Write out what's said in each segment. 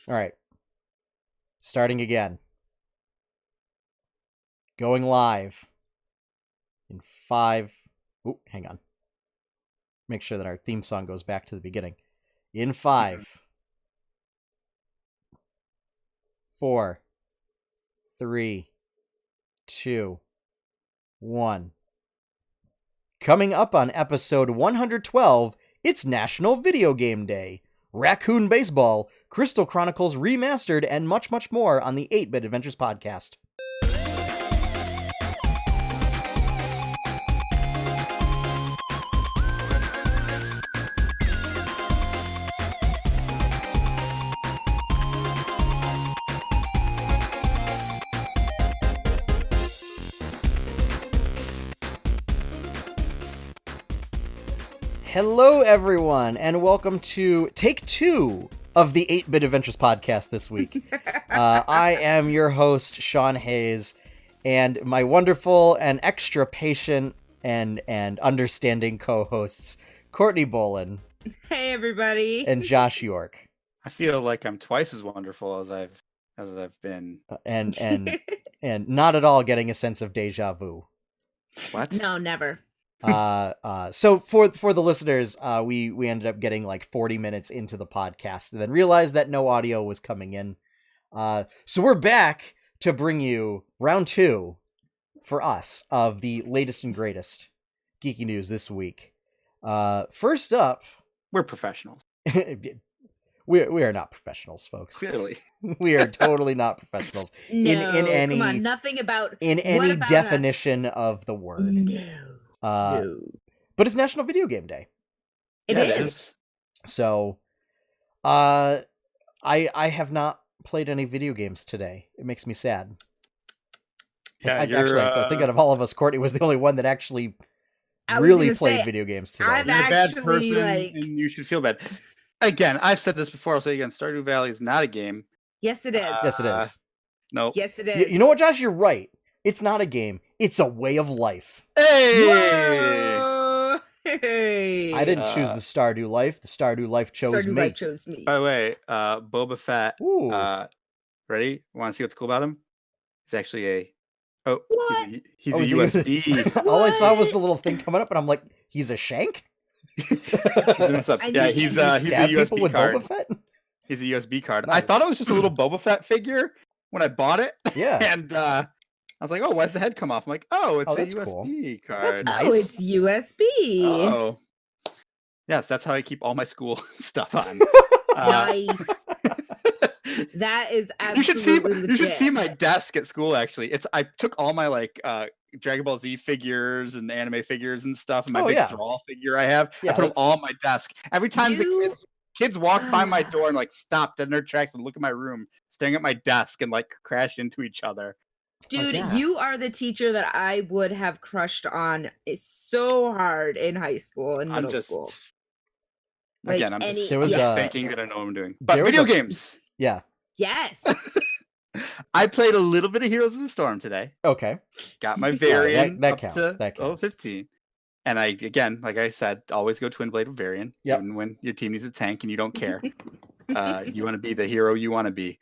All right. Starting again. Going live in 5. Oh, hang on. Make sure that our theme song goes back to the beginning. In 5, 4, 3, 2, 1. Coming up on episode 112, it's National Video Game Day, Raccoon Baseball, Crystal Chronicles Remastered, and much, much more on the 8-Bit Adventures podcast. Hello, everyone, and welcome to Take 2 of the 8-Bit Adventures podcast this week. I am your host, Sean Hayes, and my wonderful and extra patient and understanding co-hosts, Courtney Bolin. Hey, everybody. And Josh York. I feel like I'm twice as wonderful as I've been. And not at all getting a sense of deja vu. What? No, never. So for the listeners, we ended up getting like 40 minutes into the podcast and then realized that no audio was coming in. So we're back to bring you round 2 for us of the latest and greatest geeky news this week. First up, We're professionals. we are not professionals, folks. Clearly. We are totally not professionals No, in any come on, nothing about in what any about definition of the word. No. No. But it's National Video Game Day. It Yeah, is. So, I have not played any video games today. It makes me sad. Yeah, I think out of all of us, Courtney was the only one that actually I was really gonna played say, video games today. I've You're a bad actually, person, like- and you should feel bad. Again, I've said this before. I'll say it again. Stardew Valley is not a game. Yes, it is. Yes, it is. No. Yes, it is. You know what, Josh? You're right. It's not a game. It's a way of life. Hey! Whoa! Hey! I didn't choose the Stardew life. The Stardew life chose Stardew me. Life chose me. By the way, Boba Fett. Ooh. Ready? Want to see what's cool about him? He's actually a. Oh, What? he's Oh, a is he- USB. All I saw was the little thing coming up, and I'm like, he's a shank? He's doing stuff. I Yeah, need he's to a Stab people USB with card. Boba Fett? He's a USB card. I Nice. thought it was just a little Boba Fett figure when I bought it. Yeah. And I was like, oh, why's the head come off? I'm like, oh, it's Oh, a that's USB cool. card. That's nice. Oh, it's USB. Oh. Yes, that's how I keep all my school stuff on. Nice. That is you should see absolutely legit. you should see my desk at school actually. I took all my like Dragon Ball Z figures and anime figures and stuff and my Oh, big yeah. Thrall figure I have. Yeah, I put them that's- all on my desk. Every time the You- kids walk by my door and like stop dead in their tracks and look at my room, staring at my desk and like crash into each other. Dude, yeah. you are the teacher that I would have crushed on so hard in high school and I'm middle just school. again, Like I'm any- just, There was I'm just a- thinking that I know what I'm doing. But there was video a- games. Yeah. Yes. I played a little bit of Heroes of the Storm today. Okay. Got my that variant that up counts, to that counts. 15. And I, again, like I said, always go Twin Blade with variant. Yep. Even when your team needs a tank and you don't care. You want to be the hero you want to be.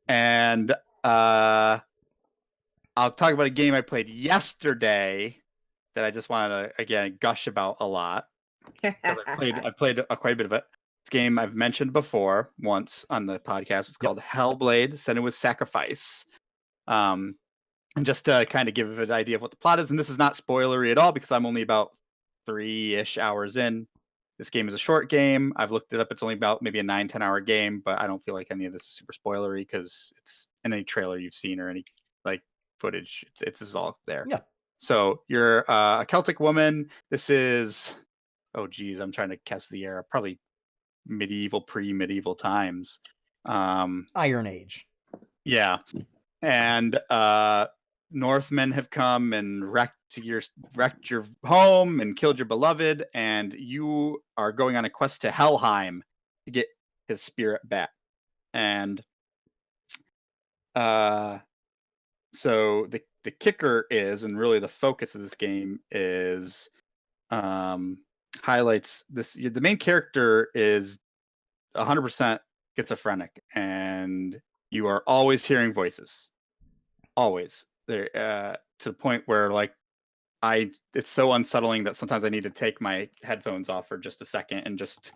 And I'll talk about a game I played yesterday that I just wanted to, again, gush about a lot. 'Cause I played quite a bit of it. This game I've mentioned before once on the podcast. It's called Hellblade: Senua's Sacrifice. And just to kind of give an idea of what the plot is, and this is not spoilery at all because I'm only about 3-ish hours in. This game is a short game. I've looked it up. It's only about maybe a 9-10 hour game, but I don't feel like any of this is super spoilery because it's in any trailer you've seen or any like footage. It's all there. Yeah. So you're a Celtic woman. This is, oh geez, I'm trying to guess the era. Probably medieval, pre-medieval times. Iron Age. Yeah. And Northmen have come and wrecked your home and killed your beloved, and you are going on a quest to Helheim to get his spirit back. And so the kicker is, and really the focus of this game is, highlights this. The main character is 100% schizophrenic, and you are always hearing voices, always there, to the point where like it's so unsettling that sometimes I need to take my headphones off for just a second and just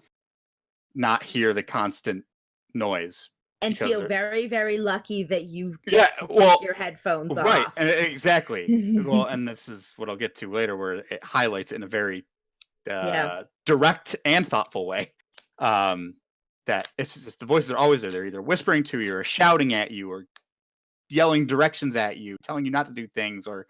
not hear the constant noise And because feel very, very lucky that you yeah, get to well, take your headphones right, off. and exactly. Well, and this is what I'll get to later, where it highlights it in a very Yeah. direct and thoughtful way. That it's just the voices are always there. They're either whispering to you, or shouting at you, or yelling directions at you, telling you not to do things, or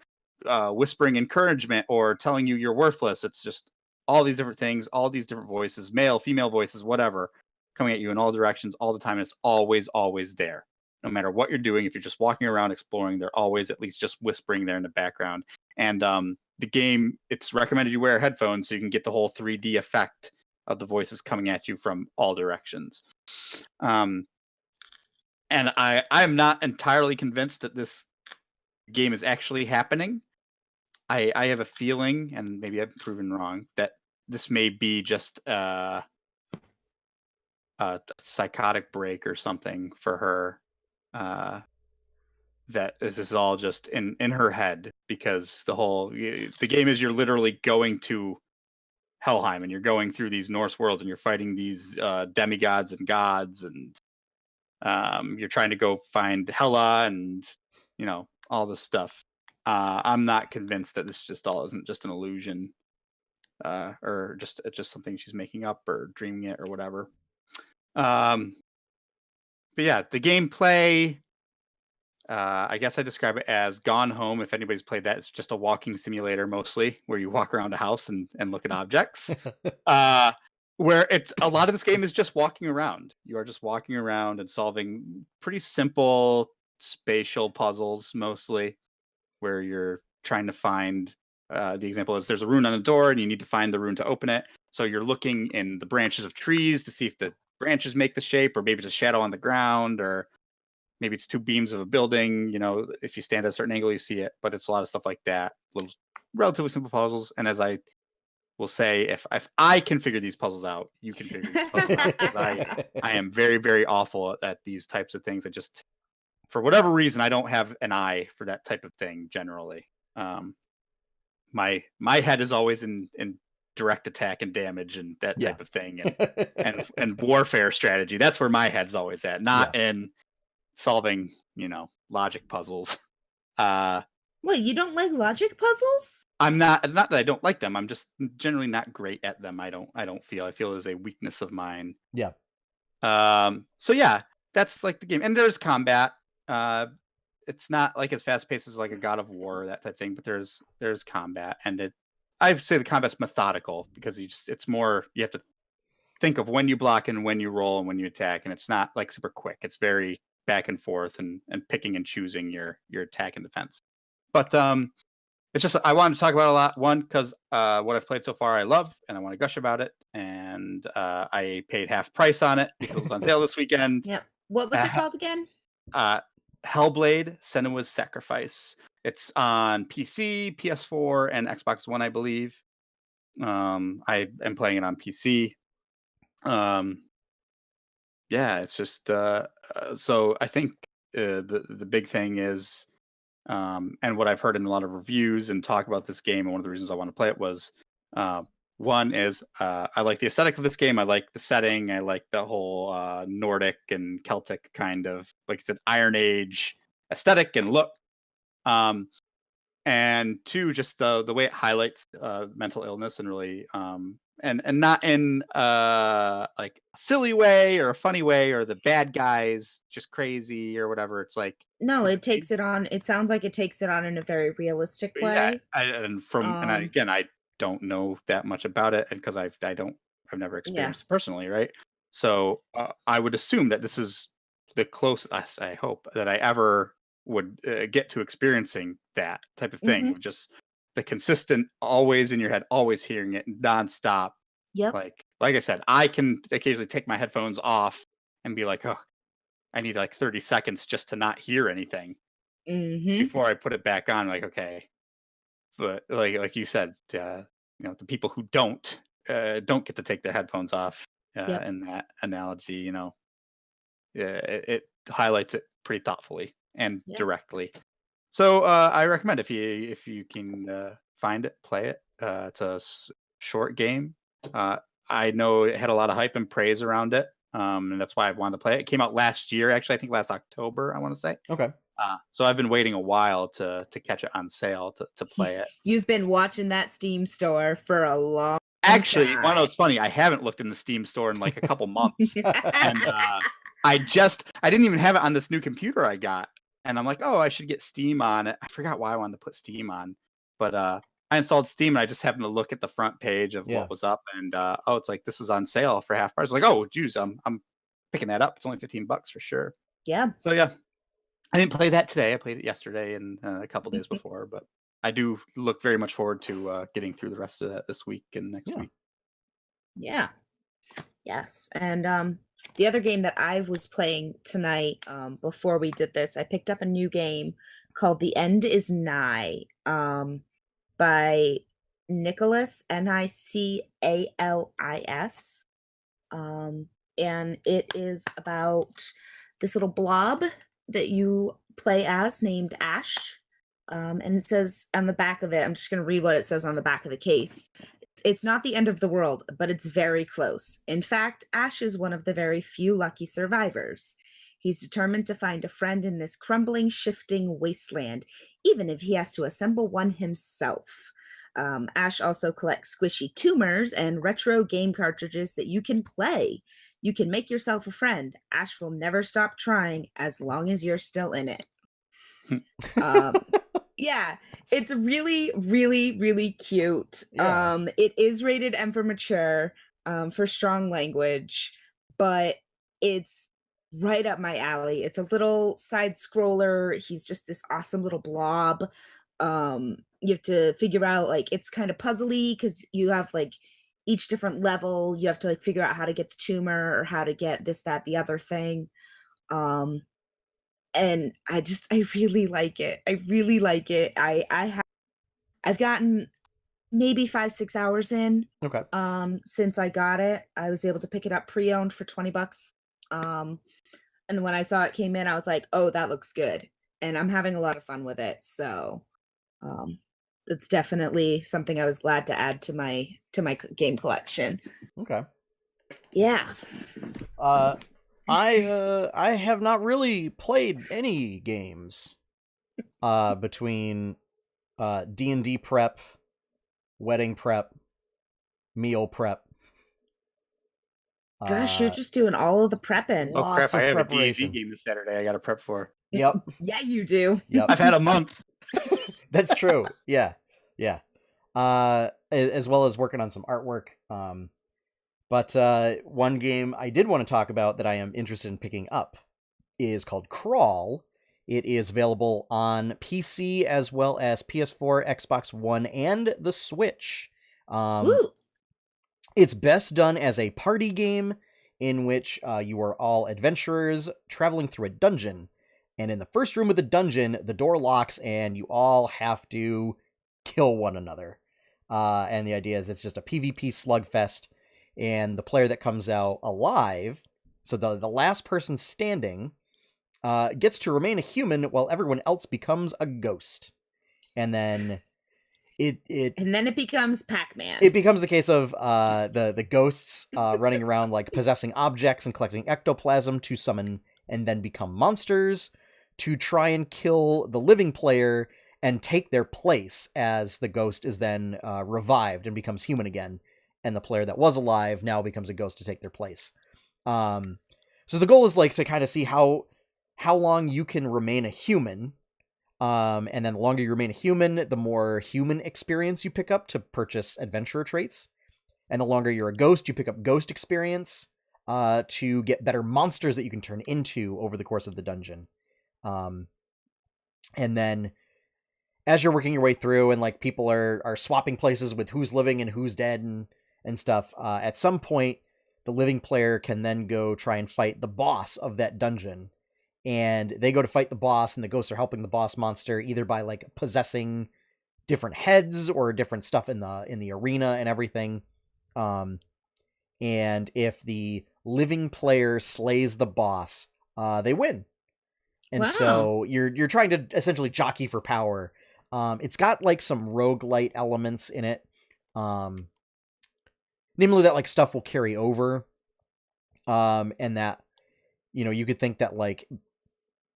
whispering encouragement, or telling you you're worthless. It's just all these different things, all these different voices, male, female voices, whatever, coming at you in all directions all the time. And it's always there. No matter what you're doing, if you're just walking around exploring, they're always at least just whispering there in the background. And the game, it's recommended you wear headphones so you can get the whole 3D effect of the voices coming at you from all directions. And I'm not entirely convinced that this game is actually happening. I have a feeling, and maybe I've proven wrong, that this may be just a psychotic break or something for her. That this is all just in her head, because the game is you're literally going to Helheim, and you're going through these Norse worlds, and you're fighting these demigods and gods, and you're trying to go find Hela, and all this stuff. I'm not convinced that this just all isn't just an illusion, or just something she's making up or dreaming it or whatever. But yeah, the gameplay, I guess I describe it as Gone Home. If anybody's played that, it's just a walking simulator mostly, where you walk around a house and look at objects. Where it's a lot of this game is just walking around. You are just walking around and solving pretty simple spatial puzzles mostly, where you're trying to find, the example is there's a rune on the door and you need to find the rune to open it. So you're looking in the branches of trees to see if the branches make the shape, or maybe it's a shadow on the ground, or maybe it's two beams of a building. If you stand at a certain angle, you see it. But it's a lot of stuff like that, little relatively simple puzzles. And as I will say, if I can figure these puzzles out, you can figure these puzzles out, because I am very, very awful at these types of things. I just, for whatever reason, I don't have an eye for that type of thing generally. My head is always in direct attack and damage and that type of thing, and warfare strategy. That's where my head's always at, not in solving logic puzzles. Wait, you don't like logic puzzles? I'm not that I don't like them. I'm just generally not great at them. I feel it is a weakness of mine. Yeah. So yeah, that's like the game. And there's combat. It's not like as fast paced as like a God of War, that type of thing, but there's combat, and I'd say the combat's methodical, because it's more, you have to think of when you block and when you roll and when you attack, and it's not like super quick. It's very back and forth, and picking and choosing your attack and defense. But it's just, I wanted to talk about it a lot. One, because what I've played so far I love, and I want to gush about it. And I paid half price on it because it was on sale this weekend. Yeah. What was it called again? Hellblade: Senua's Sacrifice. It's on PC, PS4, and Xbox One, I believe. I am playing it on PC. Yeah, it's just so I think the big thing is, and what I've heard in a lot of reviews and talk about this game, and one of the reasons I want to play it was, one is I like the aesthetic of this game. I like the setting. I like the whole Nordic and Celtic kind of, like I said, Iron Age aesthetic and look. And two, just the way it highlights mental illness, and really, and not in like a silly way or a funny way, or the bad guys just crazy or whatever. It's like, No, it takes it on. It sounds like it takes it on in a very realistic yeah, way. again, I don't know that much about it, and because I've never experienced it personally, right? So I would assume that this is the closest, I hope, that I ever would get to experiencing that type of thing, of just the consistent, always in your head, always hearing it nonstop. Yep. Like I said, I can occasionally take my headphones off and be like, oh, I need like 30 seconds just to not hear anything before I put it back on. Like, okay, but like you said, the people who don't get to take the headphones off, in that analogy, it highlights it pretty thoughtfully and Yeah. directly. So I recommend if you can find it, play it. It's a short game. I know it had a lot of hype and praise around it, and that's why I wanted to play it. It came out last year, actually. I think last October, I want to say. Okay. So I've been waiting a while to catch it on sale to play it. You've been watching that Steam store for a long Actually, time. well, no, it's funny. I haven't looked in the Steam store in like a couple months, and I didn't even have it on this new computer I got, and I'm like, oh, I should get Steam on it. I forgot why I wanted to put Steam on, but I installed Steam and I just happened to look at the front page of Yeah. what was up, and oh, it's like this is on sale for half price. Like, oh, geez, I'm picking that up. It's only $15 for sure. Yeah. So yeah, I didn't play that today. I played it yesterday and a couple days before, but I do look very much forward to getting through the rest of that this week and next week. Yeah. Yes. And the other game that I was playing tonight, before we did this, I picked up a new game called The End Is Nigh, by Nicholas, Nicalis. And it is about this little blob that you play as named Ash. And it says on the back of it, I'm just going to read what it says on the back of the case. It's not the end of the world, but it's very close. In fact, Ash is one of the very few lucky survivors. He's determined to find a friend in this crumbling, shifting wasteland, even if he has to assemble one himself. Ash also collects squishy tumors and retro game cartridges that you can play. You can make yourself a friend. Ash will never stop trying as long as you're still in it. Yeah, it's really, really, really cute. Yeah. It is rated M for mature, for strong language, but it's right up my alley. It's a little side scroller. He's just this awesome little blob. You have to figure out, like, it's kind of puzzly because you have like each different level. You have to like figure out how to get the tumor or how to get this, that, the other thing. And I really like it. I really like it. I've gotten maybe 5-6 hours in. Okay. Since I got it. I was able to pick it up pre-owned for $20. And when I saw it came in, I was like, oh, that looks good. And I'm having a lot of fun with it. So it's definitely something I was glad to add to my game collection. Okay. Yeah. I have not really played any games between D&D prep, wedding prep, meal prep. Gosh, you're just doing all of the prepping. Oh crap! Lots I of have preparation. a D&D game this Saturday. I got to prep for. Yep. Yeah, you do. Yep. I've had a month. That's true. Yeah. Yeah. As well as working on some artwork. But one game I did want to talk about that I am interested in picking up is called Crawl. It is available on PC as well as PS4, Xbox One, and the Switch. Woo. It's best done as a party game in which you are all adventurers traveling through a dungeon. And in the first room of the dungeon, the door locks and you all have to kill one another. And the idea is it's just a PvP slugfest. And the player that comes out alive, so the last person standing, gets to remain a human while everyone else becomes a ghost. And then it becomes Pac-Man. It becomes the case of the ghosts running around like possessing objects and collecting ectoplasm to summon and then become monsters to try and kill the living player and take their place as the ghost is then revived and becomes human again. And the player that was alive now becomes a ghost to take their place. So the goal is like to kind of see how long you can remain a human. And then the longer you remain a human, the more human experience you pick up to purchase adventurer traits. And the longer you're a ghost, you pick up ghost experience to get better monsters that you can turn into over the course of the dungeon. And then as you're working your way through and like people are swapping places with who's living and who's dead and stuff, at some point the living player can then go try and fight the boss of that dungeon. And they go to fight the boss, and the ghosts are helping the boss monster either by like possessing different heads or different stuff in the arena and everything. And if the living player slays the boss, they win. And Wow. so you're trying to essentially jockey for power. It's got like some roguelite elements in it. Namely that like stuff will carry over. And that, you could think that like,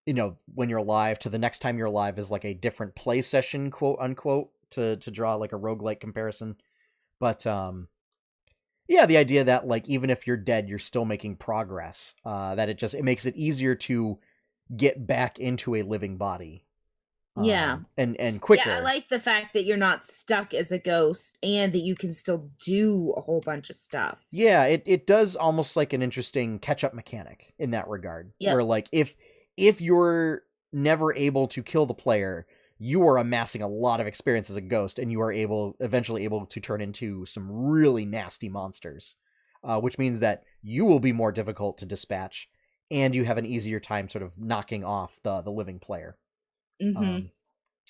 when you're alive to the next time you're alive is like a different play session, quote unquote, to draw like a roguelite comparison. But yeah, the idea that like even if you're dead, you're still making progress. That it makes it easier to get back into a living body. Yeah. And quicker. Yeah, I like the fact that you're not stuck as a ghost and that you can still do a whole bunch of stuff. Yeah, it does almost like an interesting catch-up mechanic in that regard. Yep. Where like if you're never able to kill the player, you are amassing a lot of experience as a ghost, and you are eventually able to turn into some really nasty monsters. Which means that you will be more difficult to dispatch, and you have an easier time sort of knocking off the living player. Mm-hmm.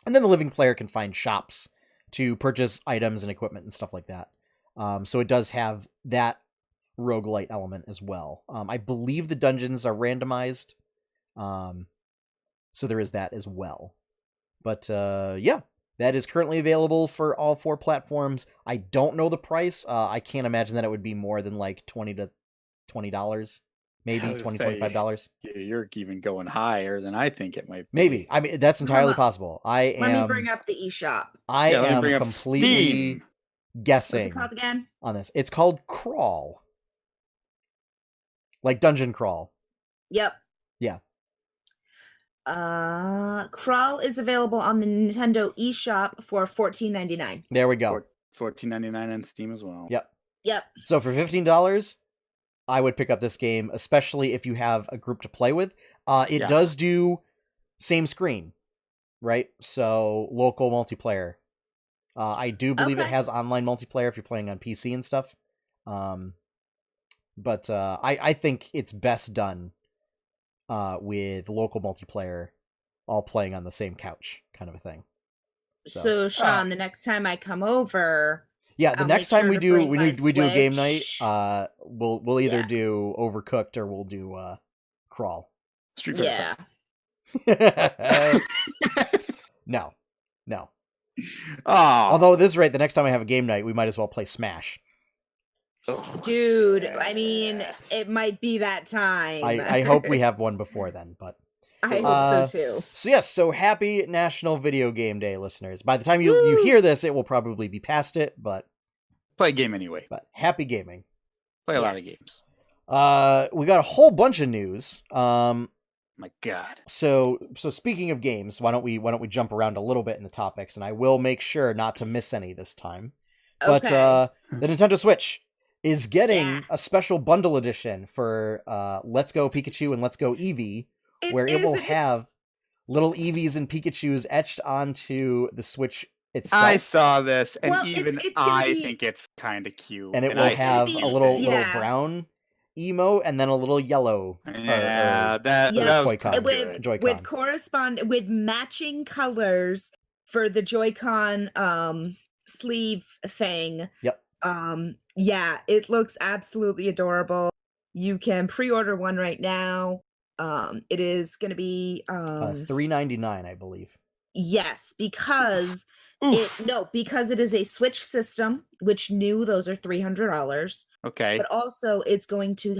And then the living player can find shops to purchase items and equipment and stuff like that. So it does have that roguelite element as well. I believe the dungeons are randomized. So there is that as well. But yeah, that is currently available for all 4 platforms. I don't know the price. I can't imagine that it would be more than like $20 to $20. Maybe $20, $25. You're even going higher than I think it might be. Maybe. I mean, that's entirely possible. Let me bring up the eShop. I am completely Steam. guessing. What's it called again? On this. It's called Crawl. Like Dungeon Crawl. Yep. Yeah. Crawl is available on the Nintendo eShop for $14.99. There we go. $14.99 on Steam as well. Yep. So for $15, I would pick up this game, especially if you have a group to play with. It does do same screen, right? So local multiplayer. I do believe it has online multiplayer if you're playing on PC and stuff. But I think it's best done with local multiplayer, all playing on the same couch, kind of a thing. So Sean, the next time I come over, yeah, the I'll next make time sure we to do bring we my do a game night, Switch. we'll either do Overcooked or we'll do Crawl. Street Fighter Yeah. No. Oh. Although at this rate, the next time I have a game night, we might as well play Smash. Dude, I mean, it might be that time. I hope we have one before then, but I hope so too. So yes, so happy National Video Game Day, listeners. By the time you hear this, it will probably be past it, but play a game anyway. But happy gaming. Play a lot of games. We got a whole bunch of news. My God. So speaking of games, why don't we jump around a little bit in the topics, and I will make sure not to miss any this time. But the Nintendo Switch is getting a special bundle edition for Let's Go Pikachu and Let's Go Eevee, where it will have little Eevees and Pikachus etched onto the Switch itself. I saw this, and I think it's kind of cute. And it will have a little brown emo and then a little yellow. That was Joy-Con. with matching colors for the Joy-Con sleeve thing. Yep. Yeah, it looks absolutely adorable. You can pre-order one right now. It is going to be $3.99, I believe. Yes, because it is a Switch system, which those are $300. Okay. But also it's going to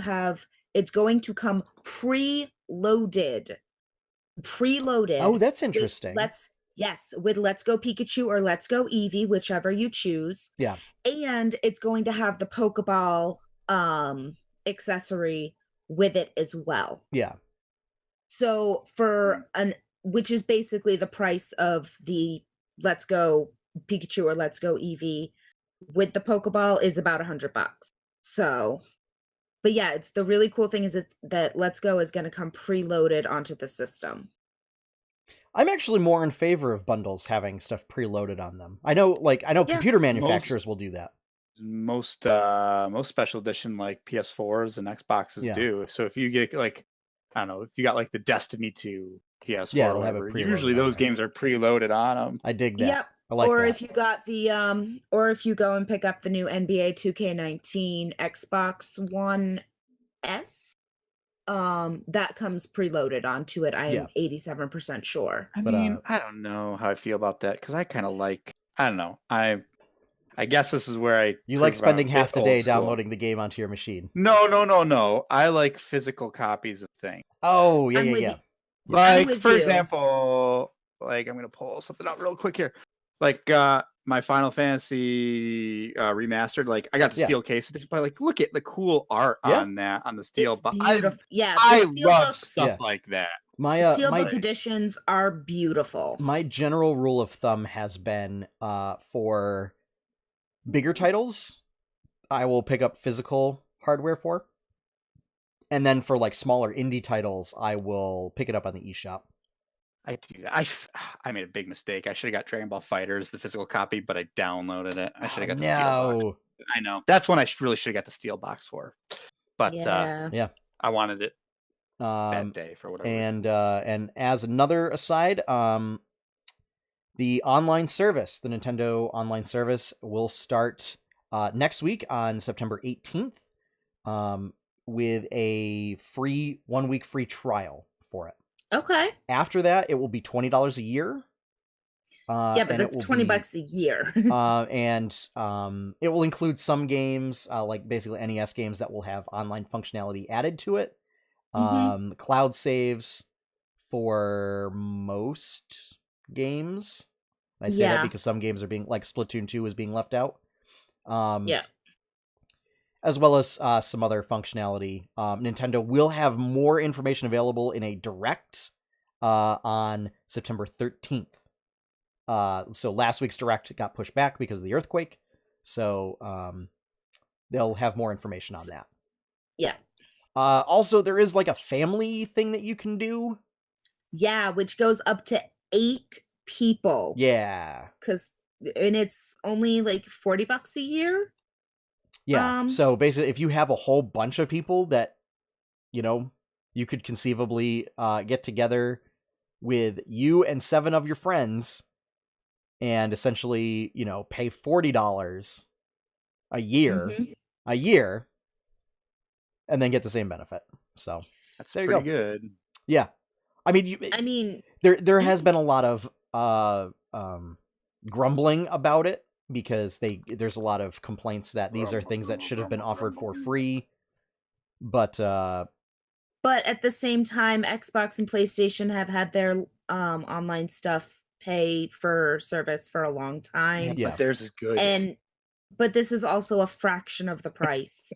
come preloaded. Oh, that's interesting. With Let's Go Pikachu or Let's Go Eevee, whichever you choose. Yeah. And it's going to have the Pokeball accessory with it as well. Yeah. So which is basically the price of the Let's Go Pikachu or Let's Go Eevee with the Pokeball is about $100. So, but yeah, it's the really cool thing is that Let's Go is going to come preloaded onto the system. I'm actually more in favor of bundles having stuff preloaded on them. I know computer manufacturers will do that. Most special edition like PS4s and Xboxes do. So if you get like, I don't know, if you got like the Destiny 2 PS4, it'll have it preloaded. Usually those games are preloaded on them. I dig that. Yep. I like that. If you got the or if you go and pick up the new NBA 2K19 Xbox One S, that comes preloaded onto it. I am Yeah. 87% sure. I But, mean, I don't know how I feel about that because I kind of like. I don't know. I guess this is where I. You like prove I'm a spending half bit the old day school. downloading the game onto your machine. No. I like physical copies of things. Oh, yeah, I'm yeah, with yeah. you. I'm Like, with for you. example, like I'm gonna pull something up real quick here. Like my Final Fantasy remastered. Like I got the Yeah. steel case edition, but like look at the cool art Yeah. on that on the steel. It's But beautiful. Yeah, the I steel love books, stuff Yeah. like that. My the steelbook my editions are beautiful. my general rule of thumb has been for bigger titles, I will pick up physical hardware for. And then for like smaller indie titles, I will pick it up on the eShop. I do that. I made a big mistake. I should have got Dragon Ball Fighters, the physical copy, but I downloaded it. I should have got the steel box. No. I know. That's when I really should have got the steel box for. But Yeah. I wanted it that day for whatever reason. And as another aside, the online service, the Nintendo online service, will start next week on September 18th with a free 1 week free trial for it. Okay. After that, it will be $20 a year. Yeah, but that's $20 a year. And it will include some games, like basically NES games that will have online functionality added to it. Cloud saves for most games. I say that because some games are being, like Splatoon 2 is being left out. Yeah. As well as some other functionality. Nintendo will have more information available in a direct on September 13th. So last week's direct got pushed back because of the earthquake. So they'll have more information on that. Yeah. Also, there is like a family thing that you can do. Yeah, which goes up to 8 people. Yeah. And it's only like $40 a year. Yeah. So basically, if you have a whole bunch of people that, you could conceivably get together with you and 7 of your friends and essentially, pay $40 a year, and then get the same benefit. So that's there you pretty go. good. Yeah. I mean, there has been a lot of grumbling about it because there's a lot of complaints that these are things that should have been offered for free. But at the same time, Xbox and PlayStation have had their online stuff pay for service for a long time. Yeah, but theirs is good. But this is also a fraction of the price.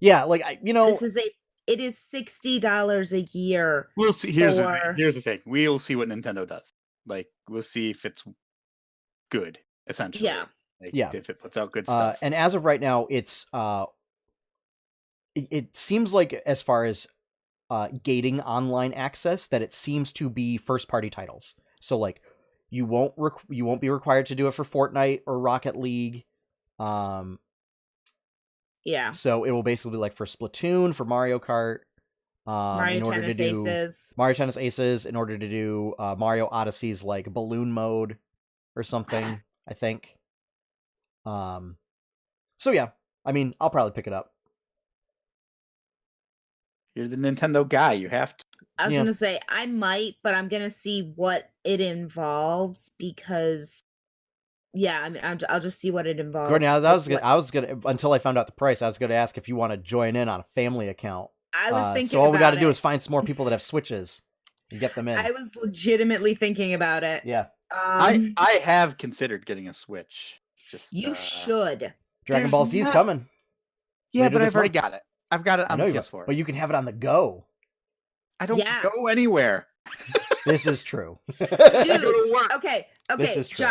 Yeah, like it is $60 a year. We'll see. Here's the thing. We'll see what Nintendo does. Like, we'll see if it's good, essentially. Yeah. If it puts out good stuff. And as of right now, it's it seems like, as far as gating online access, that it seems to be first party titles. So like you won't be required to do it for Fortnite or Rocket League. Yeah. So it will basically be like for Splatoon, for Mario Kart, Mario Tennis Aces, in order to do Mario Odyssey's like balloon mode or something, I think. So yeah, I mean, I'll probably pick it up. You're the Nintendo guy. You have to. I was gonna say I might, but I'm gonna see what it involves because, I mean, I'll just see what it involves. Courtney, I was gonna until I found out the price. I was gonna ask if you want to join in on a family account. I was thinking. So all we got to do is find some more people that have Switches and get them in. I was legitimately thinking about it. Yeah. I have considered getting a Switch. You should. Dragon Ball Z is coming. Yeah, but I've already got it. I've got it on PS4. But you can have it on the go. I don't go anywhere. This is true. Dude, okay. This is true.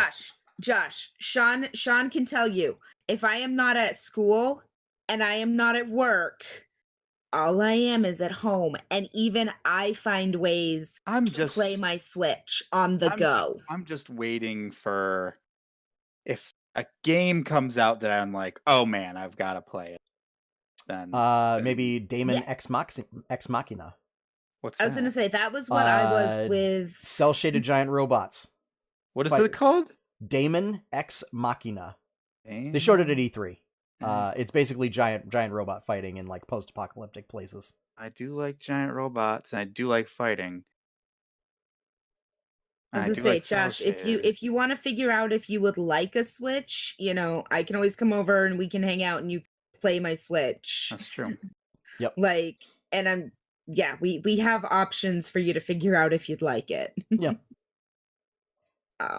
Josh, Sean can tell you, if I am not at school and I am not at work, all I am is at home, and even I find ways to play my Switch on the go. I'm just waiting for if a game comes out that I'm like, oh man, I've got to play it. Then maybe Daemon Ex Machina. What's that? I was going to say that was what I was with cell shaded giant robots. What is it called? Daemon Ex Machina. They showed it at E3. It's basically giant robot fighting in like post-apocalyptic places. I do like giant robots, and I do like fighting. As I I do say, like Josh, fellowship. if you want to figure out if you would like a Switch, I can always come over and we can hang out and you play my Switch. That's true. Yep. Like, and we have options for you to figure out if you'd like it. Yeah.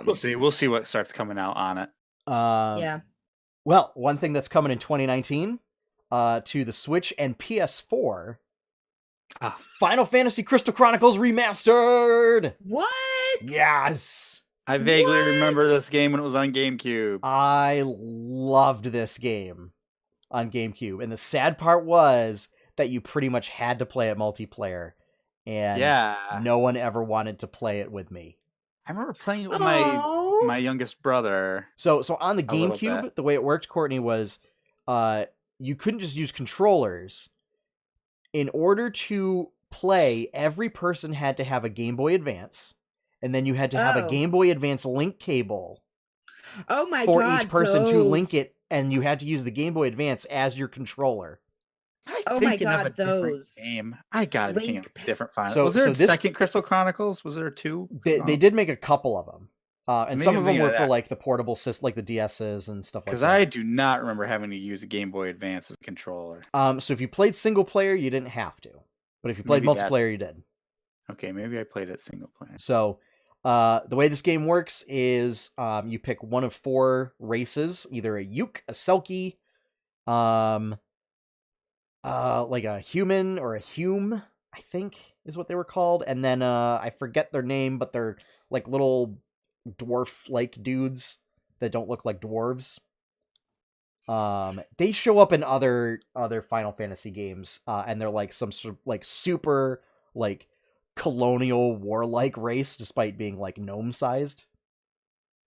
We'll see. We'll see what starts coming out on it. Yeah. Well, one thing that's coming in 2019 to the Switch and PS4, Final Fantasy Crystal Chronicles Remastered! What? Yes! I vaguely remember this game when it was on GameCube. I loved this game on GameCube. And the sad part was that you pretty much had to play it multiplayer. And no one ever wanted to play it with me. I remember playing it with my youngest brother. So on the GameCube, the way it worked, Courtney, was you couldn't just use controllers. In order to play, every person had to have a Game Boy Advance, and then you had to have a Game Boy Advance link cable for each person to link it, and you had to use the Game Boy Advance as your controller. Oh my god, those game. I gotta think of different finals. So, was there a second Crystal Chronicles? Was there two? They did make a couple of them. And some of them were for like the portable system, like the DSs and stuff like that. Because I do not remember having to use a Game Boy Advance as a controller. So if you played single player, you didn't have to. But if you played multiplayer, you did. Okay, maybe I played it single player. So the way this game works is you pick one of 4 races, either a Yuk, a Selkie, like a human or a Hume, I think is what they were called. And then I forget their name, but they're like little dwarf-like dudes that don't look like dwarves. They show up in other Final Fantasy games, and they're like some sort of like super like colonial warlike race, despite being like gnome-sized.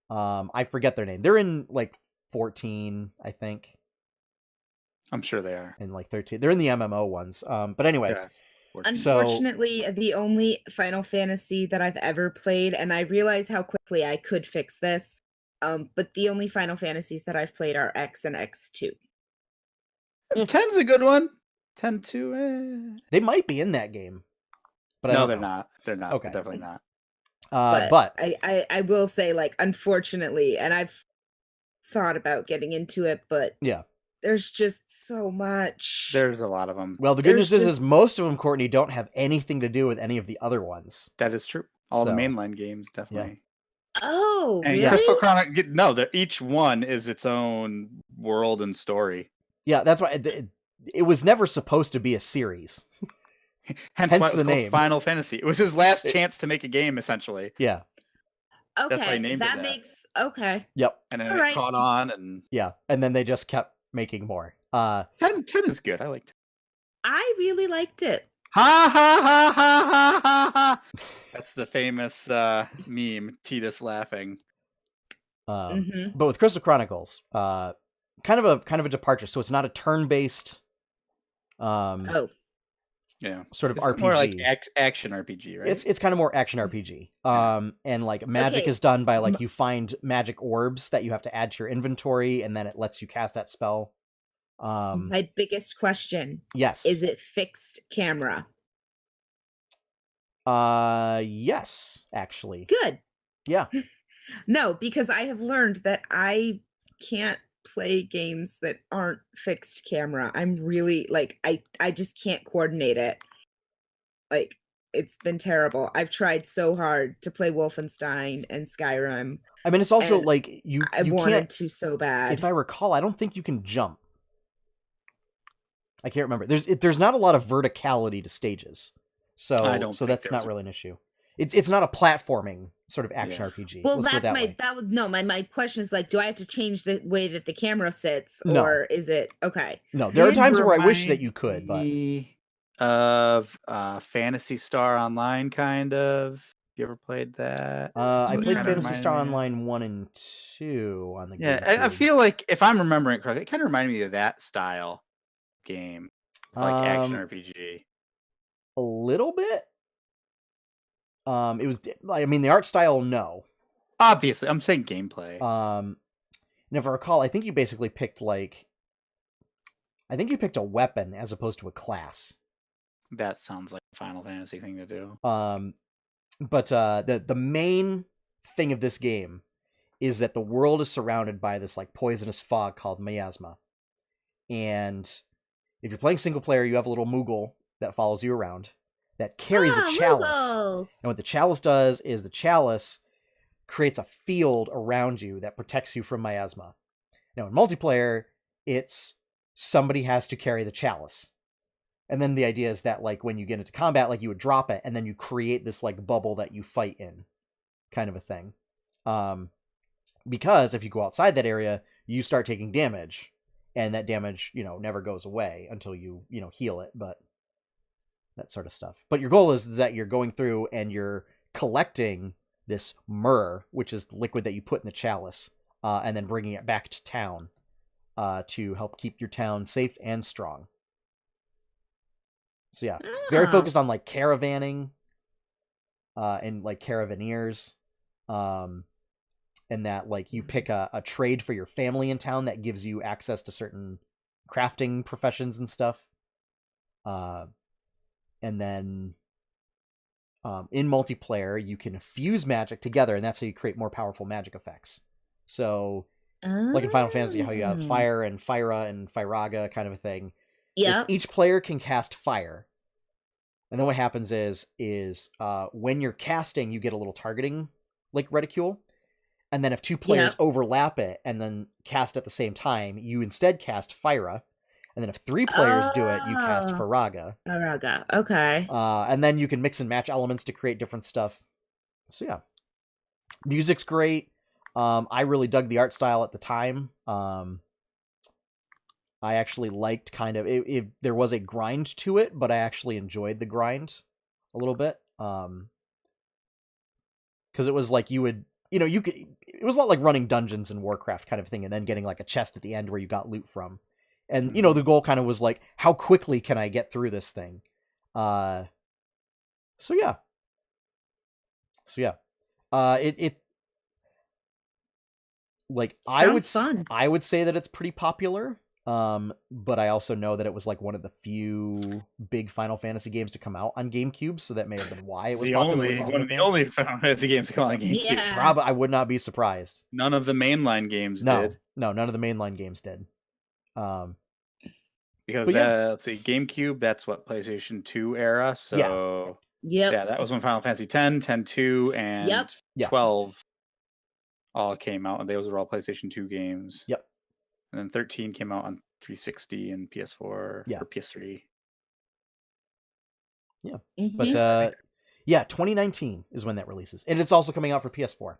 I forget their name. They're in like 14, I think. I'm sure they are. And like 13. They're in the MMO ones. But anyway. Yeah. Unfortunately, the only Final Fantasy that I've ever played, and I realize how quickly I could fix this, but the only Final Fantasies that I've played are X and X2. 10's a good one. 10 2. They might be in that game. But no, they're not. They're not. Okay. They're definitely not. But I will say, like, unfortunately, and I've thought about getting into it, but yeah. There's just so much. There's a lot of them. Well, the good news is most of them, Courtney, don't have anything to do with any of the other ones. That is true. All the mainline games, definitely. Yeah. Oh, and really? Crystal Chronicle, no, each one is its own world and story. Yeah, that's why it was never supposed to be a series. Hence why it was the name Final Fantasy. It was his last chance to make a game, essentially. Yeah. Okay, that's why he named that it makes okay. Yep. And then it caught on, and and then they just kept making more. 10 is good. I liked it. I really liked it. Ha ha ha ha ha ha ha. That's the famous meme, Titus laughing. But with Crystal Chronicles, kind of a departure. So it's not a turn-based sort of it's RPG. More like action RPG, right? It's kind of more action RPG. And like magic is done by like you find magic orbs that you have to add to your inventory, and then it lets you cast that spell. My biggest question. Yes. Is it fixed camera? Yes, actually. Good. Yeah. No, because I have learned that I can't play games that aren't fixed camera. I'm really like I just can't coordinate it. Like it's been terrible. I've tried so hard to play Wolfenstein and Skyrim. I mean, it's also like I wanted can't, to so bad. If I recall, I don't think you can jump. I can't remember. There's not a lot of verticality to stages, so that's not really an issue. It's not a platforming sort of action RPG. Well, my question is like, do I have to change the way that the camera sits, or is it okay? No, there are times where I wish that you could, but of Phantasy Star Online, kind of. You ever played that? I played Phantasy Star Online 1 and 2 on the game. Yeah, I feel like if I'm remembering it correctly, it kind of reminded me of that style game, like action RPG. A little bit. It was. I mean, the art style, no. Obviously, I'm saying gameplay. And if I recall, I think you basically picked a weapon as opposed to a class. That sounds like a Final Fantasy thing to do. But the main thing of this game is that the world is surrounded by this like poisonous fog called miasma. And if you're playing single player, you have a little Moogle that follows you around that carries a chalice. Moogles! And what the chalice does is the chalice creates a field around you that protects you from miasma. Now in multiplayer, it's somebody has to carry the chalice. And then the idea is that like when you get into combat, like you would drop it and then you create this like bubble that you fight in, kind of a thing. Because if you go outside that area, you start taking damage, and that damage, never goes away until you heal it, but that sort of stuff. But your goal is that you're going through and you're collecting this myrrh, which is the liquid that you put in the chalice, and then bringing it back to town to help keep your town safe and strong. So yeah, very focused on like caravanning and like caravaneers. And that like you pick a trade for your family in town that gives you access to certain crafting professions and stuff. And then in multiplayer, you can fuse magic together, and that's how you create more powerful magic effects. So like in Final Fantasy, how you have fire and Fyra and Fyraga kind of a thing. Yeah. Each player can cast fire. And then what happens is when you're casting, you get a little targeting like reticule. And then if two players overlap it and then cast at the same time, you instead cast Fyra. And then if three players do it, you cast Fyraga. Fyraga, okay. And then you can mix and match elements to create different stuff. So yeah. Music's great. I really dug the art style at the time. I actually liked kind of... there was a grind to it, but I actually enjoyed the grind a little bit. Because it was like you would... you could... It was a lot like running dungeons in Warcraft kind of thing, and then getting like a chest at the end where you got loot from. And, the goal kind of was like, how quickly can I get through this thing? So yeah. It like, Sounds I would say that it's pretty popular. But I also know that it was like one of the few big Final Fantasy games to come out on GameCube, so that may have been why it was popular. One of the only Final Fantasy games to come out on GameCube. Yeah. Probably, I would not be surprised. None of the mainline games did. No, none of the mainline games did. Because let's see, GameCube, that's what, PlayStation 2 era. So yeah, that was when Final Fantasy 10, 10-2, and 12 all came out, and those were all PlayStation 2 games. Yep. And then 13 came out on 360 and PS4 or PS3. Yeah. But 2019 is when that releases. And it's also coming out for PS4.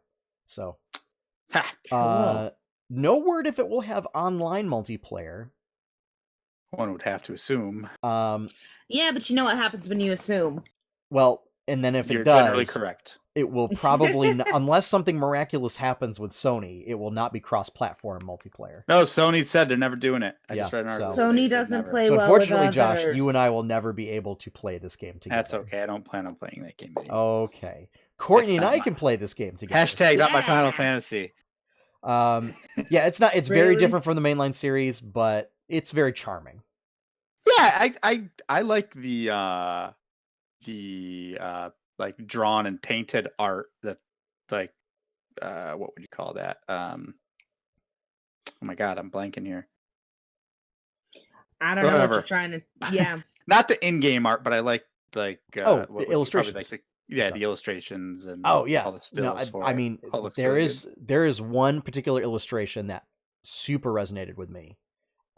So cool. No word if it will have online multiplayer. One would have to assume. Yeah, but you know what happens when you assume. Well, and then if You're it does, generally correct. It will probably, unless something miraculous happens with Sony, it will not be cross-platform multiplayer. No, Sony said they're never doing it. I just read an article. Sony doesn't play well unfortunately, with others. Josh, you and I will never be able to play this game together. That's okay. I don't plan on playing that game anymore. Okay. Courtney and I can play this game together. Hashtag not my Final Fantasy. It's not. It's very different from the mainline series, but it's very charming. Yeah, I like the like drawn and painted art that like what would you call that? Oh my god, I'm blanking here. I don't know what you're trying to. Yeah. Not the in-game art, but I like the illustrations. The illustrations and all the stills. I mean, there is one particular illustration that super resonated with me.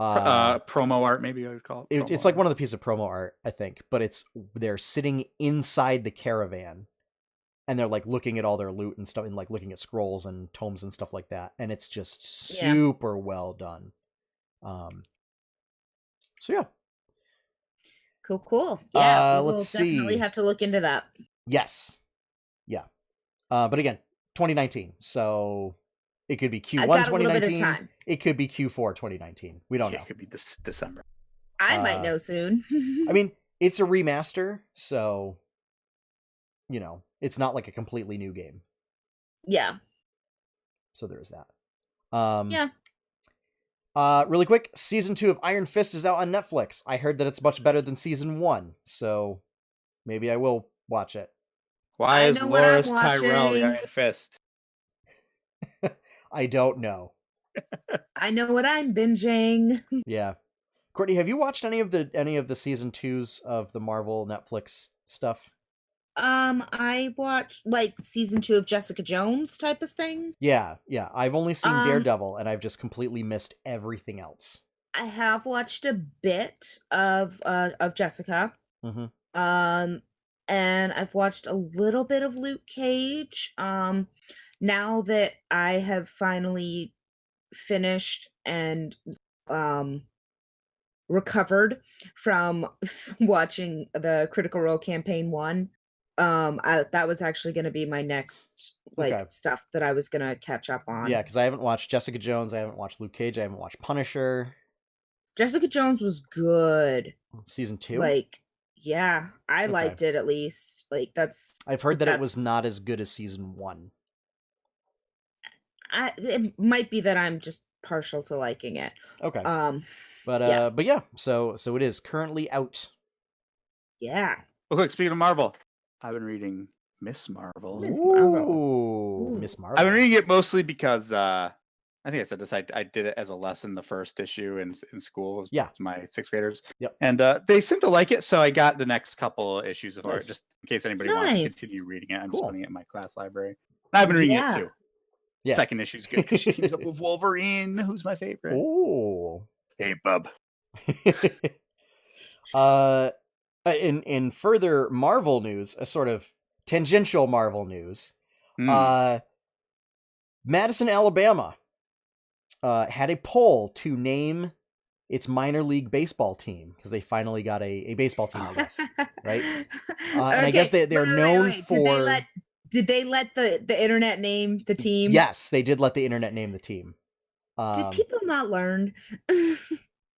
Promo art, maybe I would call it. It's like one of the pieces of promo art, I think, but they're sitting inside the caravan, and they're like looking at all their loot and stuff, and like looking at scrolls and tomes and stuff like that, and it's just super well done. So yeah, cool. Yeah, let's see. Definitely have to look into that. Yes, yeah, but again, 2019, so. It could be Q1 2019. It could be Q4 2019. We don't know. It could be this December. I might know soon. I mean, it's a remaster, so it's not like a completely new game. Yeah. So there's that. Really quick, season 2 of Iron Fist is out on Netflix. I heard that it's much better than season 1, so maybe I will watch it. Why I is know what I'm Loris Tyrell the watching. Iron Fist? I don't know. I know what I'm binging. Yeah. Courtney, have you watched any of the season 2s of the Marvel Netflix stuff? I watched like season 2 of Jessica Jones type of things. Yeah. I've only seen Um, Daredevil, and I've just completely missed everything else. I have watched a bit of Jessica. Mm-hmm. And I've watched a little bit of Luke Cage. Now that I have finally finished and recovered from watching the Critical Role campaign 1, that was actually going to be my next Okay. stuff that I was going to catch up on. Yeah, because I haven't watched Jessica Jones, I haven't watched Luke Cage, I haven't watched Punisher. Jessica Jones was good. Season 2? Like, yeah, I Okay. liked it at least. Like, that's I've heard that it was that's- not as good as season 1. it might be that I'm just partial to liking it. Okay. Yeah. But yeah, so it is currently out. Yeah. Oh, quick, speaking of Marvel, I've been reading Miss Marvel. Miss Marvel. Ooh, Miss Marvel. I've been reading it mostly because I think I said this. I did it as a lesson the first issue in school. Yeah. To my 6th graders. Yep. And they seem to like it, so I got the next couple issues of Nice. it just in case anybody wants to Nice. continue reading it. I'm Cool. just putting it in my class library. And I've been reading it too. Yeah. Second issue's good because she teams up with Wolverine, who's my favorite. Ooh. Hey, bub. In further Marvel news, a sort of tangential Marvel news, Madison, Alabama, had a poll to name its minor league baseball team because they finally got a baseball team, I guess, right? And I guess they're known for. Did they let the internet name the team? Yes, they did let the internet name the team. Did people not learn?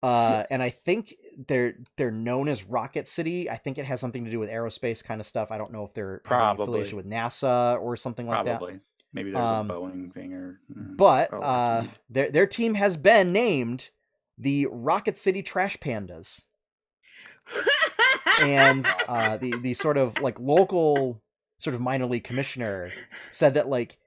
And I think they're known as Rocket City. I think it has something to do with aerospace kind of stuff. I don't know if they're Probably affiliation with NASA or something like that. Probably. Maybe there's a Boeing thing or. But their team has been named the Rocket City Trash Pandas. And the sort of like local sort of minor league commissioner said that like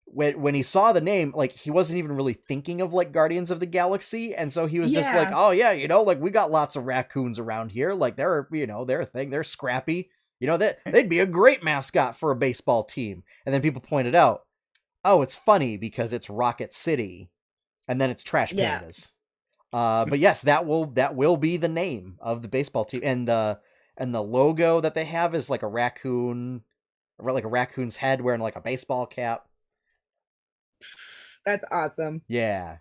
when he saw the name, like he wasn't even really thinking of like Guardians of the Galaxy, and so he was just like, oh yeah, like we got lots of raccoons around here, like they're a thing, they're scrappy, that they'd be a great mascot for a baseball team. And then people pointed out, oh, it's funny because it's Rocket City, and then it's Trash Pandas. But yes, that will be the name of the baseball team, and the logo that they have is like a raccoon, like a raccoon's head wearing like a baseball cap. That's awesome. Yeah.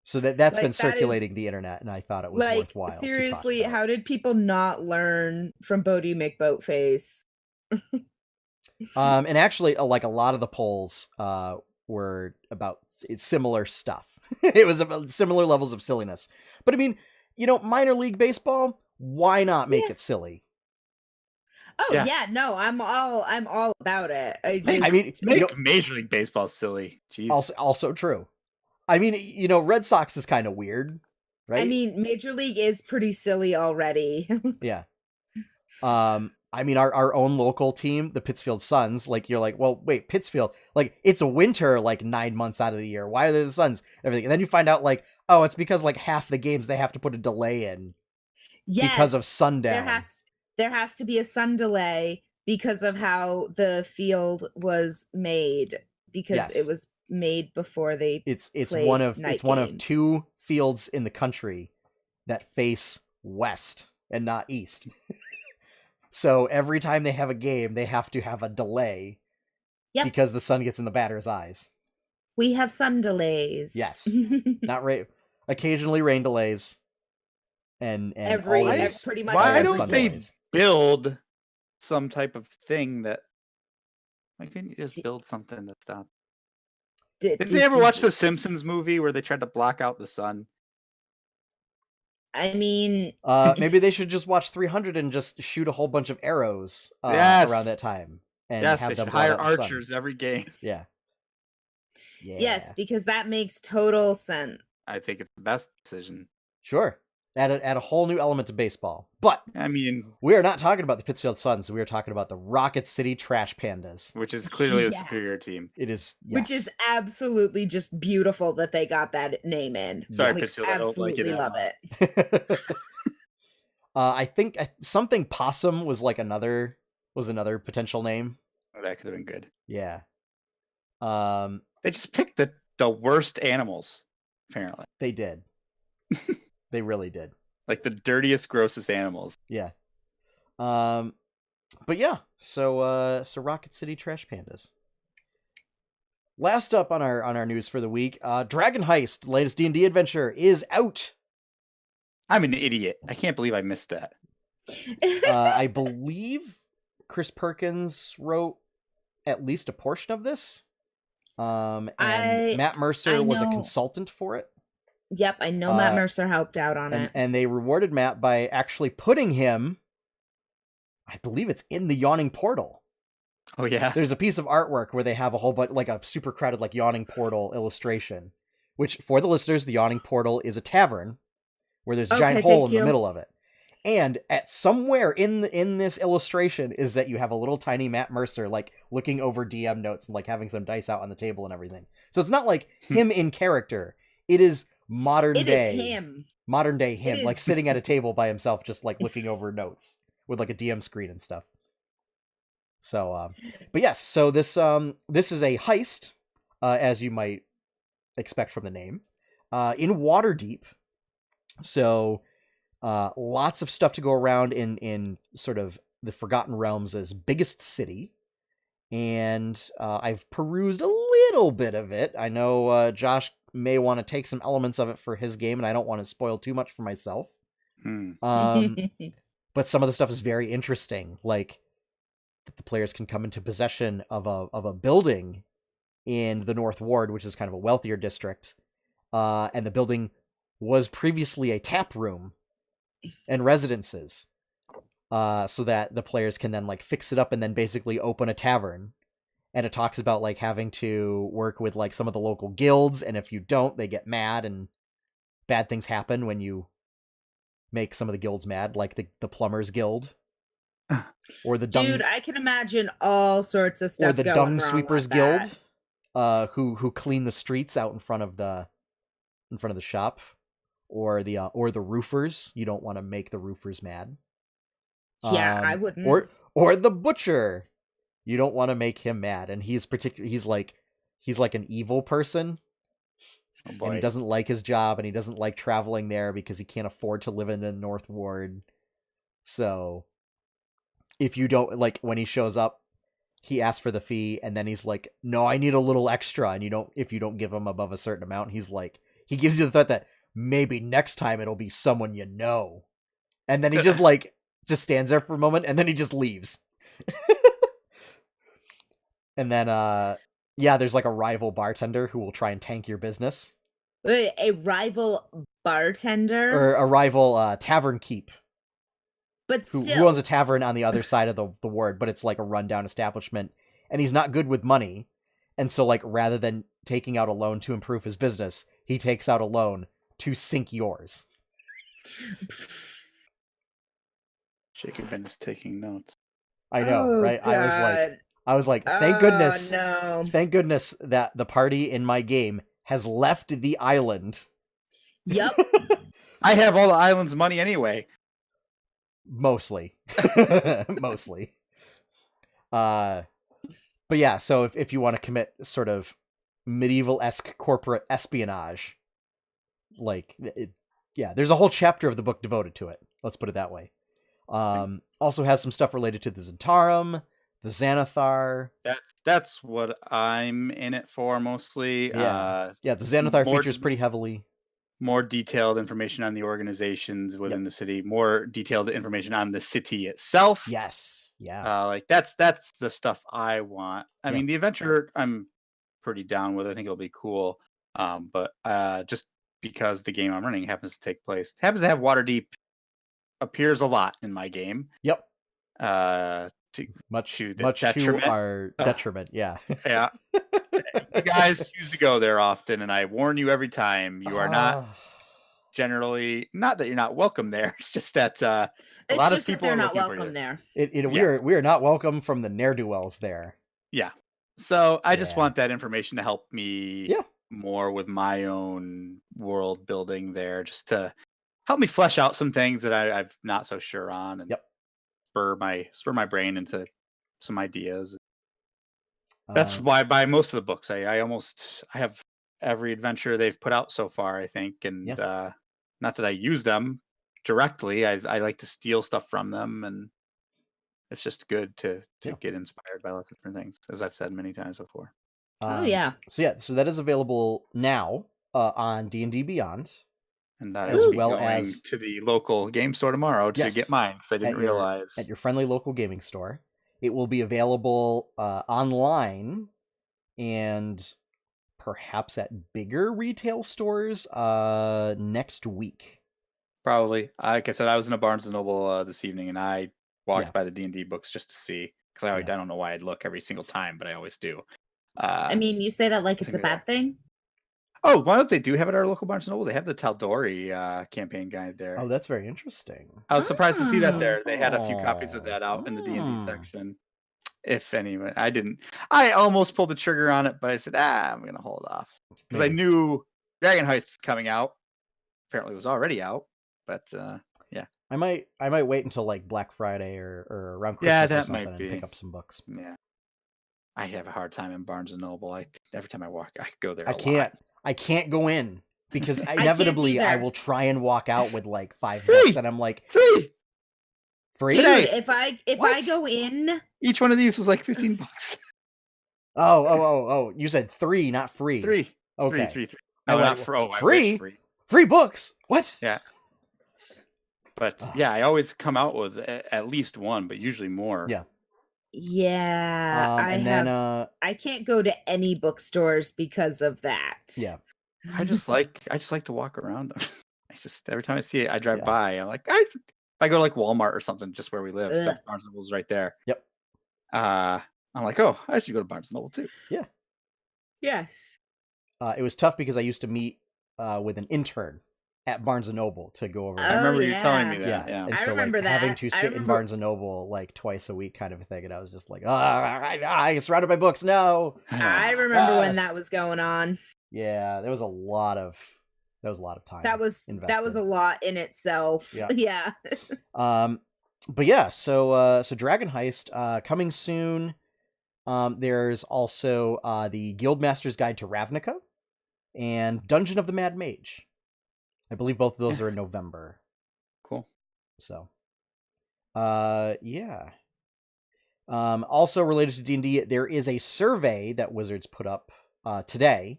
So that's been circulating the internet, and I thought it was worthwhile. Seriously, how did people not learn from Bodie McBoatface? And actually, like a lot of the polls were about similar stuff. It was about similar levels of silliness. But I mean, minor league baseball, why not make it silly? Oh yeah, no, I'm all about it. Make Major League Baseball silly. Jeez. Also true. I mean, Red Sox is kind of weird, right? I mean, Major League is pretty silly already. Yeah. I mean, our own local team, the Pittsfield Suns, like you're like, well, wait, Pittsfield, like it's a winter like 9 months out of the year. Why are they the Suns? Everything, and then you find out like, oh, it's because like half the games they have to put a delay in because of sundown. There has to be a sun delay because of how the field was made, because it was made before they it's one of 2 fields in the country that face west and not east. So every time they have a game, they have to have a delay because the sun gets in the batter's eyes. We have sun delays. Yes. Not rain. Occasionally rain delays. And pretty much. Why don't they build some type of thing that? Why couldn't you just build something that stopped? Did you ever watch the Simpsons movie where they tried to block out the sun? I mean, maybe they should just watch 300 and just shoot a whole bunch of arrows around that time, and have they them should hire archers every game. Yeah. Yes, because that makes total sense. I think it's the best decision. Sure. Add a whole new element to baseball. But I mean, we are not talking about the Pittsfield Suns. We are talking about the Rocket City Trash Pandas. which is clearly the Yeah. superior team. It is, Which is absolutely just beautiful that they got that name in. Sorry, Yes. Pittsfield, I don't like it Absolutely that love much. it. I think something possum was like another potential name. That could have been good. Yeah. They just picked the worst animals, apparently. They did. They really did. Like the dirtiest, grossest animals. Yeah. But yeah, so Rocket City Trash Pandas. Last up on our news for the week, Dragon Heist, latest D&D adventure, is out. I'm an idiot. I can't believe I missed that. I believe Chris Perkins wrote at least a portion of this. And Matt Mercer was a consultant for it. Yep, I know Matt Mercer helped out on it. And they rewarded Matt by actually putting him, I believe it's in the Yawning Portal. Oh, yeah? There's a piece of artwork where they have a whole bunch, like a super crowded, like Yawning Portal illustration. Which, for the listeners, the Yawning Portal is a tavern where there's a giant hole in the middle of it. And at somewhere in this illustration is that you have a little tiny Matt Mercer, like, looking over DM notes and, like, having some dice out on the table and everything. So it's not, like, him in character. It is modern day. It is him. Modern day him, like, sitting at a table by himself, just, like, looking over notes with, like, a DM screen and stuff. So, but yes, so this is a heist, as you might expect from the name, in Waterdeep. So, lots of stuff to go around in sort of the Forgotten Realms' biggest city. And I've perused a little bit of it. I know Josh may want to take some elements of it for his game, and I don't want to spoil too much for myself. But some of the stuff is very interesting, like that the players can come into possession of a building in the North Ward, which is kind of a wealthier district, and the building was previously a tap room and residences, so that the players can then like fix it up and then basically open a tavern. And it talks about like having to work with like some of the local guilds, and if you don't, they get mad and bad things happen when you make some of the guilds mad, like the Plumbers Guild. Or the Dude, I can imagine all sorts of stuff. Or the going Dung wrong Sweepers with Guild, that. who clean the streets out in front of the shop, or the roofers. You don't want to make the roofers mad. Yeah, I wouldn't. Or the butcher. You don't want to make him mad, and he's like an evil person. Oh boy. And he doesn't like his job, and he doesn't like traveling there because he can't afford to live in the North Ward. So if you don't, like, when he shows up, he asks for the fee, and then he's like, no, I need a little extra, and if you don't give him above a certain amount, he's like, he gives you the thought that maybe next time it'll be someone you know. And then he just stands there for a moment, and then he just leaves. And then, there's like a rival bartender who will try and tank your business. Wait, a rival bartender? Or a rival tavern keep. But who still. owns a tavern on the other side of the ward, but it's like a rundown establishment, and he's not good with money. And so, like, rather than taking out a loan to improve his business, he takes out a loan to sink yours. Jacob is taking notes. I know, right? God. I was like, thank goodness. No. Thank goodness that the party in my game has left the island. Yep. I have all the island's money anyway. Mostly. Mostly. But yeah, so if you want to commit sort of medieval-esque corporate espionage, like, there's a whole chapter of the book devoted to it. Let's put it that way. Also has some stuff related to the Zentarum, the Xanathar. That's what I'm in it for mostly. The Xanathar features pretty heavily. More detailed information on the organizations within the city. More detailed information on the city itself. Yes. Yeah. Like that's the stuff I want. I mean, the adventure I'm pretty down with. I think it'll be cool. But just because the game I'm running happens to have Waterdeep appears a lot in my game. Yep. much to the much detriment. to our detriment. Yeah. Yeah. You guys choose to go there often, and I warn you every time, you are not generally, not that you're not welcome there. It's just that a It's lot of just that people they're are not looking for welcome you. there. We are not welcome from the ne'er-do-wells there. Yeah. So I just Yeah. want that information to help me Yeah. more with my own world building there, just to help me flesh out some things that I'm not so sure on, and Yep. spur my brain into some ideas. That's why I buy most of the books. I have every adventure they've put out so far, I think, and not that I use them directly. I like to steal stuff from them, and it's just good to get inspired by lots of different things, as I've said many times before. So that is available now on D&D Beyond. And I as will be well going as to the local game store tomorrow to get mine, if I didn't realize. At your friendly local gaming store. It will be available online and perhaps at bigger retail stores next week. Probably. Like I said, I was in a Barnes & Noble this evening, and I walked by the D&D books just to see, because I don't know why I'd look every single time, but I always do. I mean, you say that like it's a bad thing? Oh, why don't they do have it at our local Barnes & Noble? They have the Tal'Dorei campaign guide there. Oh, that's very interesting. I was surprised to see that there. They had a few copies of that out in the D&D section. If anyone, I almost pulled the trigger on it, but I said, I'm going to hold off. Because I knew Dragon Heist was coming out. Apparently it was already out, but yeah. I might wait until like Black Friday or around Christmas or something and pick up some books. Yeah. I have a hard time in Barnes & Noble. Every time I walk, I go there I can't go in because inevitably I will try and walk out with like 5 books, and I'm like, free Dude, if I go in, each one of these was like $15. Oh! You said 3, not free. 3. Okay. 3. No, not free. Free books. What? Yeah. But yeah, I always come out with at least one, but usually more. Yeah. Yeah, I can't go to any bookstores because of that. Yeah. I just like to walk around them. Every time I see it, I drive by. I'm like, if I go to like Walmart or something, just where we live, that's Barnes & Noble's right there. Yep. I'm like, oh, I should go to Barnes & Noble too. Yeah. Yes. It was tough because I used to meet with an intern at Barnes & Noble to go over. I remember you telling me that. Yeah. And so, I remember that. Having to sit in Barnes & Noble like twice a week kind of a thing. And I was just like, I surrounded by books. No. I remember when that was going on. Yeah, there was a lot of time. That was a lot in itself. Yeah. But yeah, so Dragon Heist coming soon. There's also the Guildmaster's Guide to Ravnica and Dungeon of the Mad Mage. I believe both of those are in November. Cool. So, yeah. Also related to D&D, there is a survey that Wizards put up today,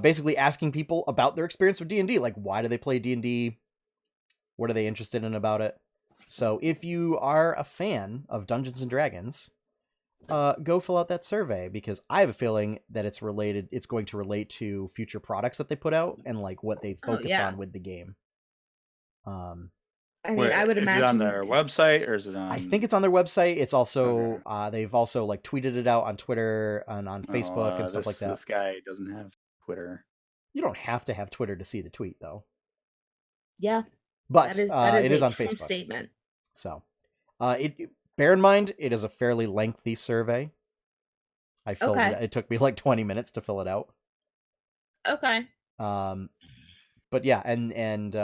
basically asking people about their experience with D&D. Like, why do they play D&D? What are they interested in about it? So, if you are a fan of Dungeons and Dragons, go fill out that survey, because I have a feeling that it's going to relate to future products that they put out and like what they focus on with the game. I would imagine. Is it on their website or is it on? I think it's on their website. It's also they've also like tweeted it out on Twitter and on Facebook and stuff like that. This guy doesn't have Twitter. You don't have to have Twitter to see the tweet, though. Yeah, but that it is on true Facebook. Statement. So, bear in mind, it is a fairly lengthy survey. I filled it. It took me like 20 minutes to fill it out. Okay. But yeah, and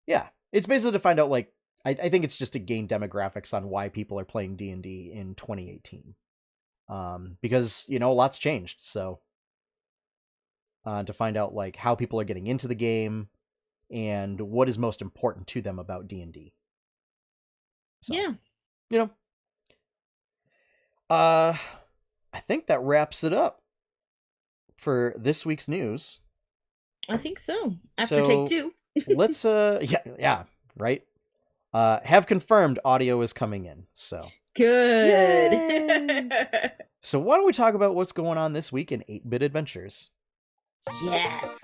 yeah, it's basically to find out, like, I think it's just to gain demographics on why people are playing D&D in 2018. Because, a lot's changed. So, to find out like how people are getting into the game and what is most important to them about D&D. So, yeah. I think that wraps it up for this week's news. I think so. After take 2. Let's right. Have confirmed audio is coming in. So good. So why don't we talk about what's going on this week in 8-Bit Adventures? Yes.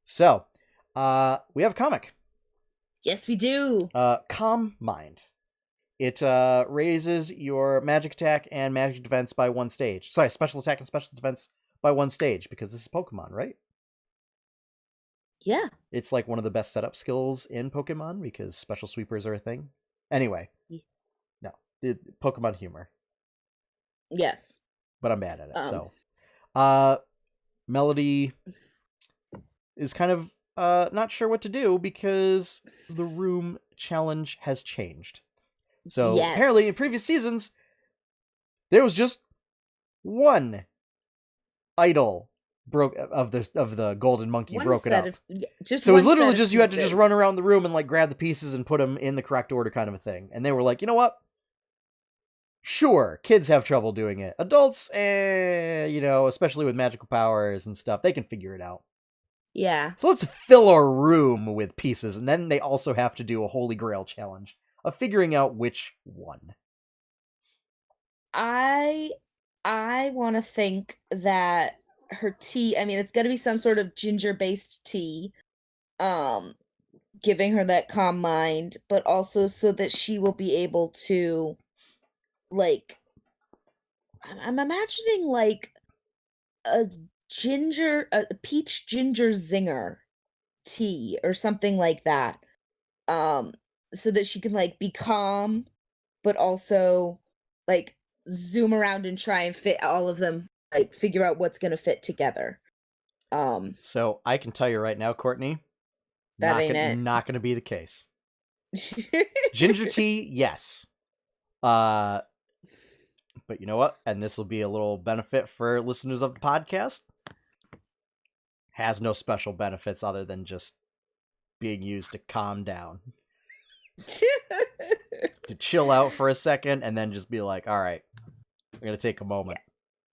So, we have a comic. Yes, we do. Calm Mind. It raises your magic attack and magic defense by 1 stage. Sorry, special attack and special defense by 1 stage, because this is Pokemon, right? Yeah. It's like one of the best setup skills in Pokemon, because special sweepers are a thing. Anyway. No. Pokemon humor. Yes. But I'm bad at it, so. Melody is kind of not sure what to do, because the room challenge has changed. So apparently in previous seasons, there was just one idol of the golden monkey broken up. So it was literally just you had to just run around the room and like grab the pieces and put them in the correct order, kind of a thing. And they were like, you know what? Sure, kids have trouble doing it. Adults, especially with magical powers and stuff, they can figure it out. Yeah. So let's fill our room with pieces, and then they also have to do a Holy Grail challenge of figuring out which one. I want to think that her tea, I mean, it's got to be some sort of ginger-based tea, giving her that calm mind, but also so that she will be able to, like, I'm imagining, like, a peach ginger zinger tea or something like that, so that she can, like, be calm, but also, like, zoom around and try and fit all of them, like, figure out what's gonna fit together. So I can tell you right now, Courtney, That ain't it. not gonna be the case. Ginger tea, yes. But you know what? And this will be a little benefit for listeners of the podcast. Has no special benefits other than just being used to calm down. To chill out for a second and then just be like, all right, I'm going to take a moment.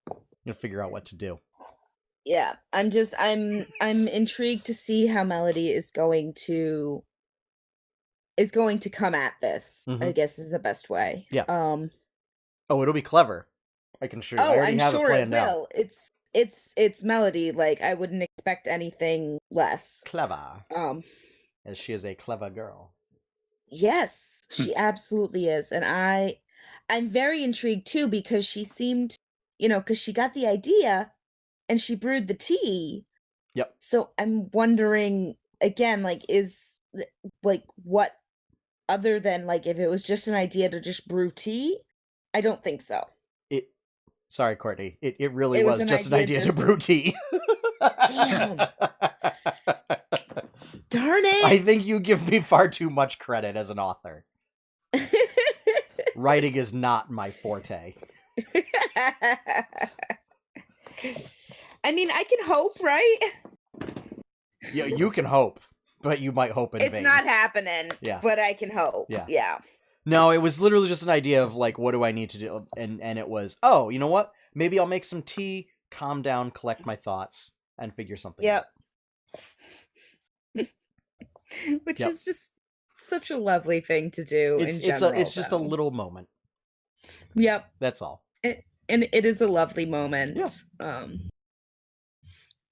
I'm going to figure out what to do. Yeah, I'm intrigued to see how Melody is going to come at this. Mhm. I guess is the best way. Yeah. Oh, it'll be clever. I can assure you. I already I'm have sure it planned out. It's Melody. Like, I wouldn't expect anything less. Clever. As she is a clever girl. Yes, she absolutely is. And I'm very intrigued too, because she seemed, because she got the idea and she brewed the tea. Yep. So I'm wondering again, like, what other than, like, if it was just an idea to just brew tea? I don't think so. Sorry, Courtney. It really was just an idea to brew tea. Damn. Darn it. I think you give me far too much credit as an author. Writing is not my forte. I mean, I can hope, right? Yeah, you can hope, but you might hope in vain. It's not happening. Yeah. But I can hope. Yeah. No, it was literally just an idea of, like, what do I need to do? And it was, oh, you know what? Maybe I'll make some tea, calm down, collect my thoughts, and figure something out. Which is just such a lovely thing to do in general. It's just a little moment. Yep. That's all. And it is a lovely moment. Yeah.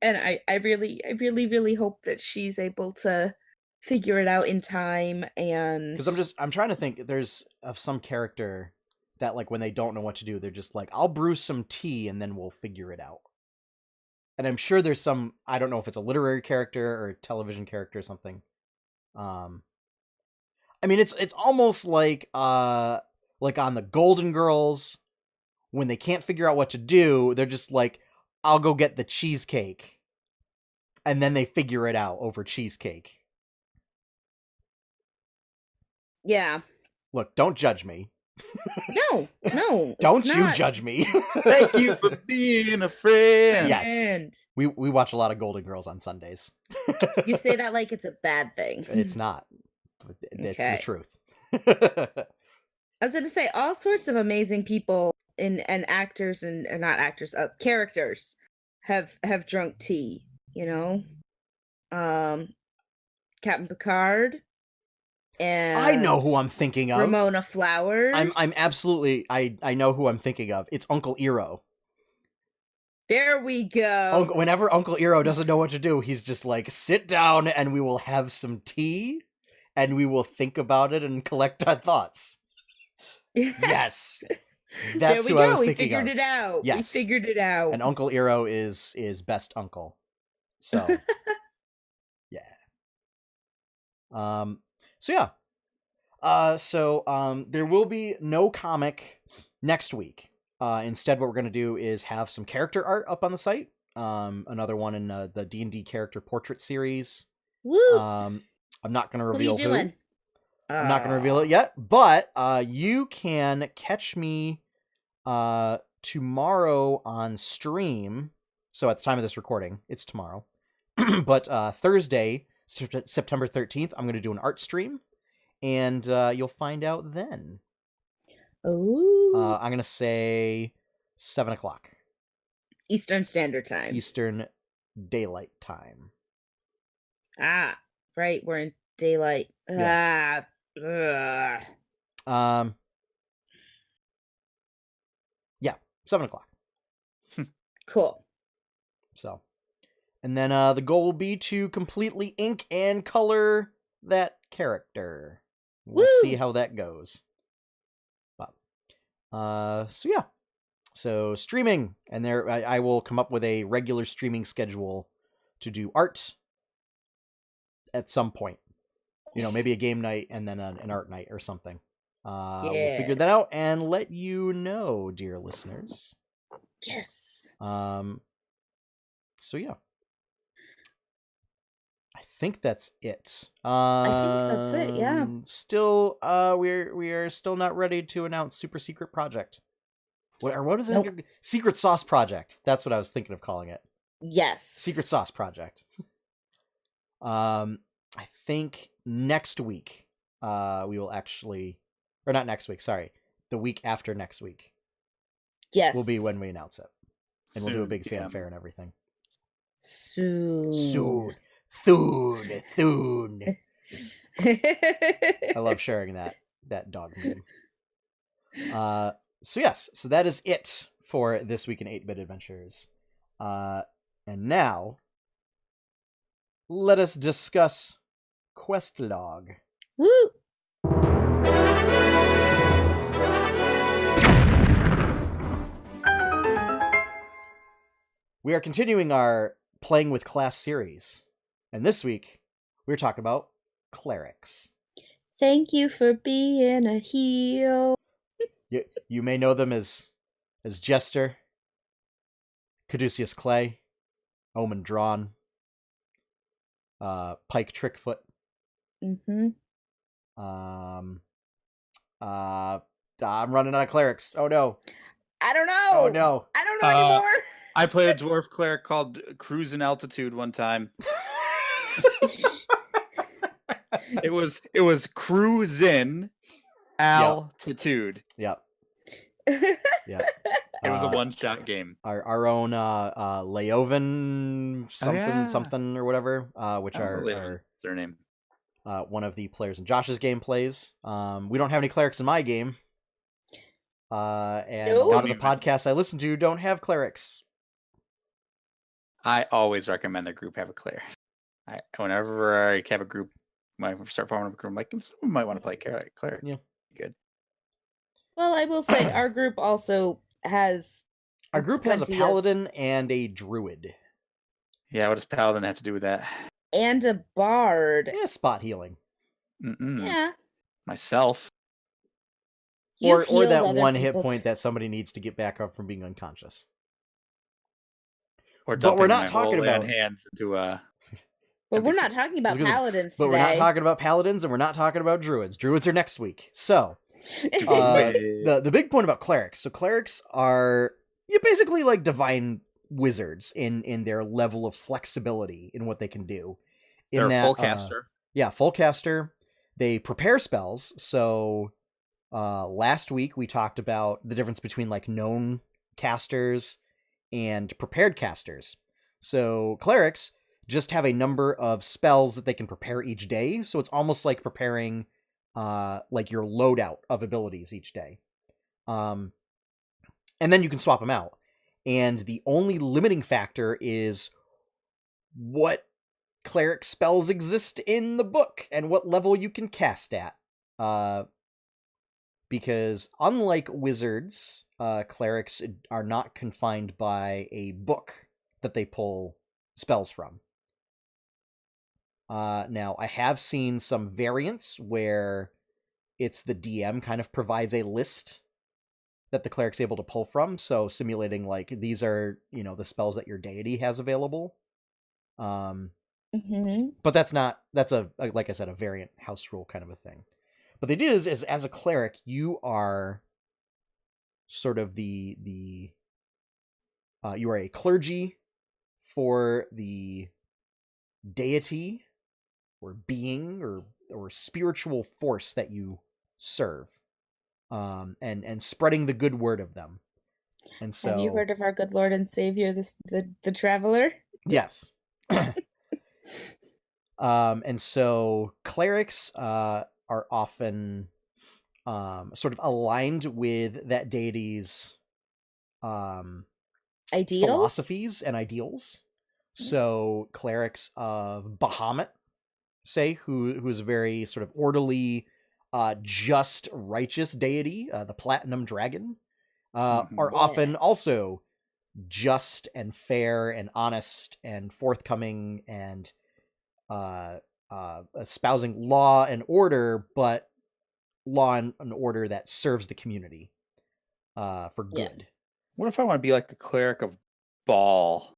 And I really, really hope that she's able to figure it out in time. And because I'm trying to think, there's of some character that, like, when they don't know what to do, they're just like, I'll brew some tea and then we'll figure it out. And I'm sure there's some, I don't know if it's a literary character or a television character or something. I mean, it's almost like on the Golden Girls, when they can't figure out what to do, they're just like, I'll go get the cheesecake. And then they figure it out over cheesecake. Yeah. Look, don't judge me. No. Don't you judge me. Thank you for being a friend. Yes. We watch a lot of Golden Girls on Sundays. You say that like it's a bad thing. It's not. It's the truth. I was going to say, all sorts of amazing people and actors and not actors, characters have drunk tea, Captain Picard. And I know who I'm thinking of. Ramona Flowers. I'm absolutely, I know who I'm thinking of. It's Uncle Eero. There we go. Whenever Uncle Eero doesn't know what to do, he's just like, sit down and we will have some tea and we will think about it and collect our thoughts. Yes. That's there we who I go. was We thinking figured of. it out. Yes. We figured it out. And Uncle Eero is best uncle. So yeah. So yeah. There will be no comic next week. Instead, what we're gonna do is have some character art up on the site. Another one in the D&D character portrait series. Woo! I'm not gonna What are you reveal who. doing? I'm not gonna reveal it yet, but you can catch me tomorrow on stream. So at the time of this recording, it's tomorrow. But Thursday, September 13th, I'm gonna do an art stream, and you'll find out then. Oh. I'm gonna say 7:00 Eastern Standard Time. Eastern Daylight Time. Ah, right. We're in daylight. Yeah. Yeah, 7:00. Cool. So, and then the goal will be to completely ink and color that character. Let's see how that goes. So yeah. So streaming, and there I will come up with a regular streaming schedule to do art at some point. You know, maybe a game night and then an art night or something. We'll figure that out and let you know, dear listeners. Yes. So yeah. I think that's it. I think that's it, yeah. Still, we are still not ready to announce Super Secret Project. What is it? Nope. Secret Sauce Project. That's what I was thinking of calling it. Yes. Secret Sauce Project. I think next week, we will actually, or not next week. Sorry, the week after next week. Yes. Will be when we announce it, and we'll do a big yeah. fanfare and everything. Soon. Soon. I love sharing that dog meme. So yes, so that is it for this week in 8-Bit Adventures. And now, let us discuss Quest Log. Woo! We are continuing our Playing with Class series. And this week, we're talking about Clerics. Thank you for being a heel. You may know them as Jester, Caduceus Clay, Omen Drawn, Pike Trickfoot. Mm-hmm. I'm running out of clerics. Oh no. I don't know. Oh no. I don't know anymore. I played a dwarf cleric called Cruising Altitude one time. It was Cruising Altitude. Yep. Yeah. It was a one-shot game. Our own Leoven something or whatever, which are their name. One of the players in Josh's game plays. We don't have any clerics in my game. And a lot of the podcasts I listen to don't have clerics. I always recommend a group have a cleric. Whenever I have a group, when I start forming a group, I'm like, someone might want to play cleric. Yeah. Good. Well, I will say our group also has... Our group has a paladin and a druid. Yeah, what does paladin have to do with that? And a bard. Yeah, spot healing. Mm-mm. Yeah. Myself. Or that one hit point that somebody needs to get back up from being unconscious. Or but we're not my talking about hands into a. But we're not talking about paladins today. But we're not talking about paladins, and we're not talking about druids. Druids are next week. So, the big point about clerics. So clerics are basically like divine wizards in their level of flexibility in what they can do. They're a full caster. Full caster. They prepare spells. So last week we talked about the difference between like known casters and prepared casters. So clerics just have a number of spells that they can prepare each day. So it's almost like preparing like your loadout of abilities each day. And then you can swap them out. And the only limiting factor is what cleric spells exist in the book and what level you can cast at. Because unlike wizards, clerics are not confined by a book that they pull spells from. Now, I have seen some variants where it's the DM kind of provides a list that the cleric's able to pull from, so simulating like these are, the spells that your deity has available. But that's like I said, a variant house rule kind of a thing. But the idea is as a cleric, you are sort of you are a clergy for the deity or being or spiritual force that you serve, and spreading the good word of them. And so, have you heard of our good Lord and Savior, the Traveler? Yes. And so clerics are often sort of aligned with that deity's Ideals? philosophies and ideals. So clerics of Bahamut, say, who is a very sort of orderly, just, righteous deity, the Platinum Dragon, are often also just and fair and honest and forthcoming and espousing law and order, but law and order that serves the community for good. What if I want to be like the cleric of Baal,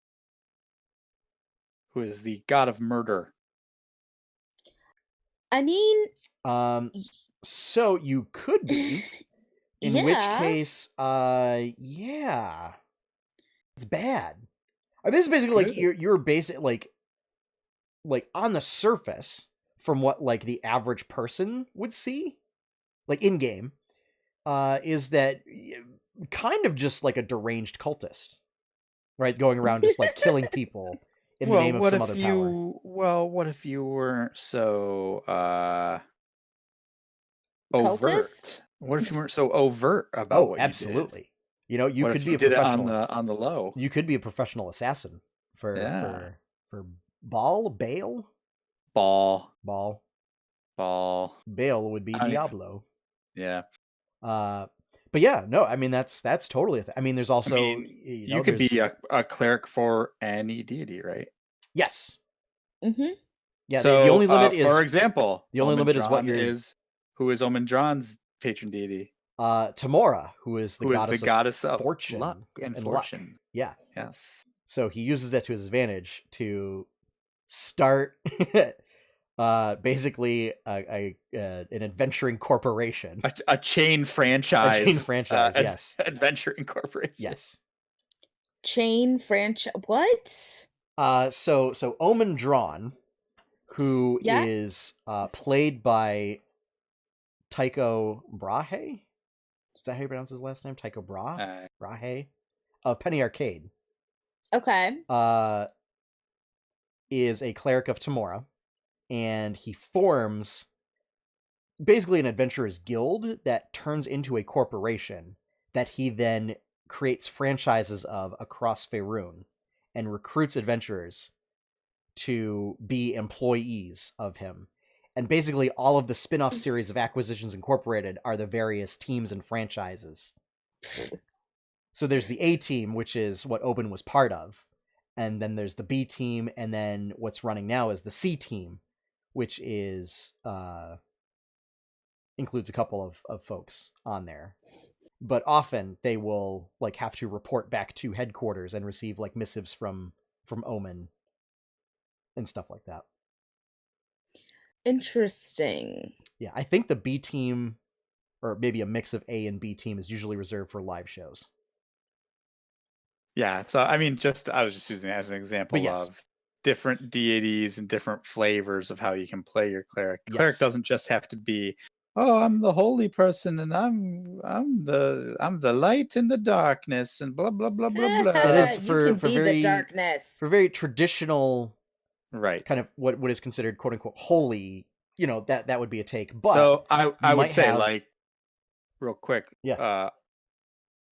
who is the god of murder? I mean, so you could be, in which case, yeah, it's bad. I mean, this is basically like you're basic like on the surface from what like the average person would see, like in game, is that kind of just like a deranged cultist, right? Going around just like killing people in the name of some other power. Well, what if you weren't so cultist? overt? What if you weren't so overt about what absolutely. you did? You what could if be you a did professional it on the low. You could be a professional assassin for Baal. Baal would be Diablo. Yeah. But yeah, no, I mean that's totally. I mean, there's also you could be a cleric for any deity, right? Yes. Mm-hmm. Yeah. So, the only limit is, for example, the only limit is what who is Omen-Dran's patron deity? Tamora, who is the goddess of fortune, luck and fortune. Luck. Yeah. Yes. So he uses that to his advantage to start basically an adventuring corporation, a chain franchise. Yes. Adventuring corporation. Yes. Chain franchise. What? So Omen-Dran, who is played by Tycho Brahe. Is that how you pronounce his last name? Tycho Brahe of Penny Arcade. Okay. Is a cleric of Tamora, and he forms basically an adventurer's guild that turns into a corporation that he then creates franchises of across Faerun and recruits adventurers to be employees of him. And basically all of the spin-off series of Acquisitions Incorporated are the various teams and franchises. So there's the A team, which is what Oben was part of. And then there's the B team, and then what's running now is the C team, which is includes a couple of folks on there. But often they will like have to report back to headquarters and receive like missives from Omen and stuff like that. Interesting. Yeah, I think the B team, or maybe a mix of A and B team, is usually reserved for live shows. Yeah, so I mean, I was just using it as an example of different deities and different flavors of how you can play your cleric. Cleric doesn't just have to be, oh, I'm the holy person and I'm the light in the darkness and blah blah blah blah blah. That is for very the darkness. For very traditional, right? Kind of what is considered quote unquote holy. That would be a take. But so I would say like real quick. Yeah.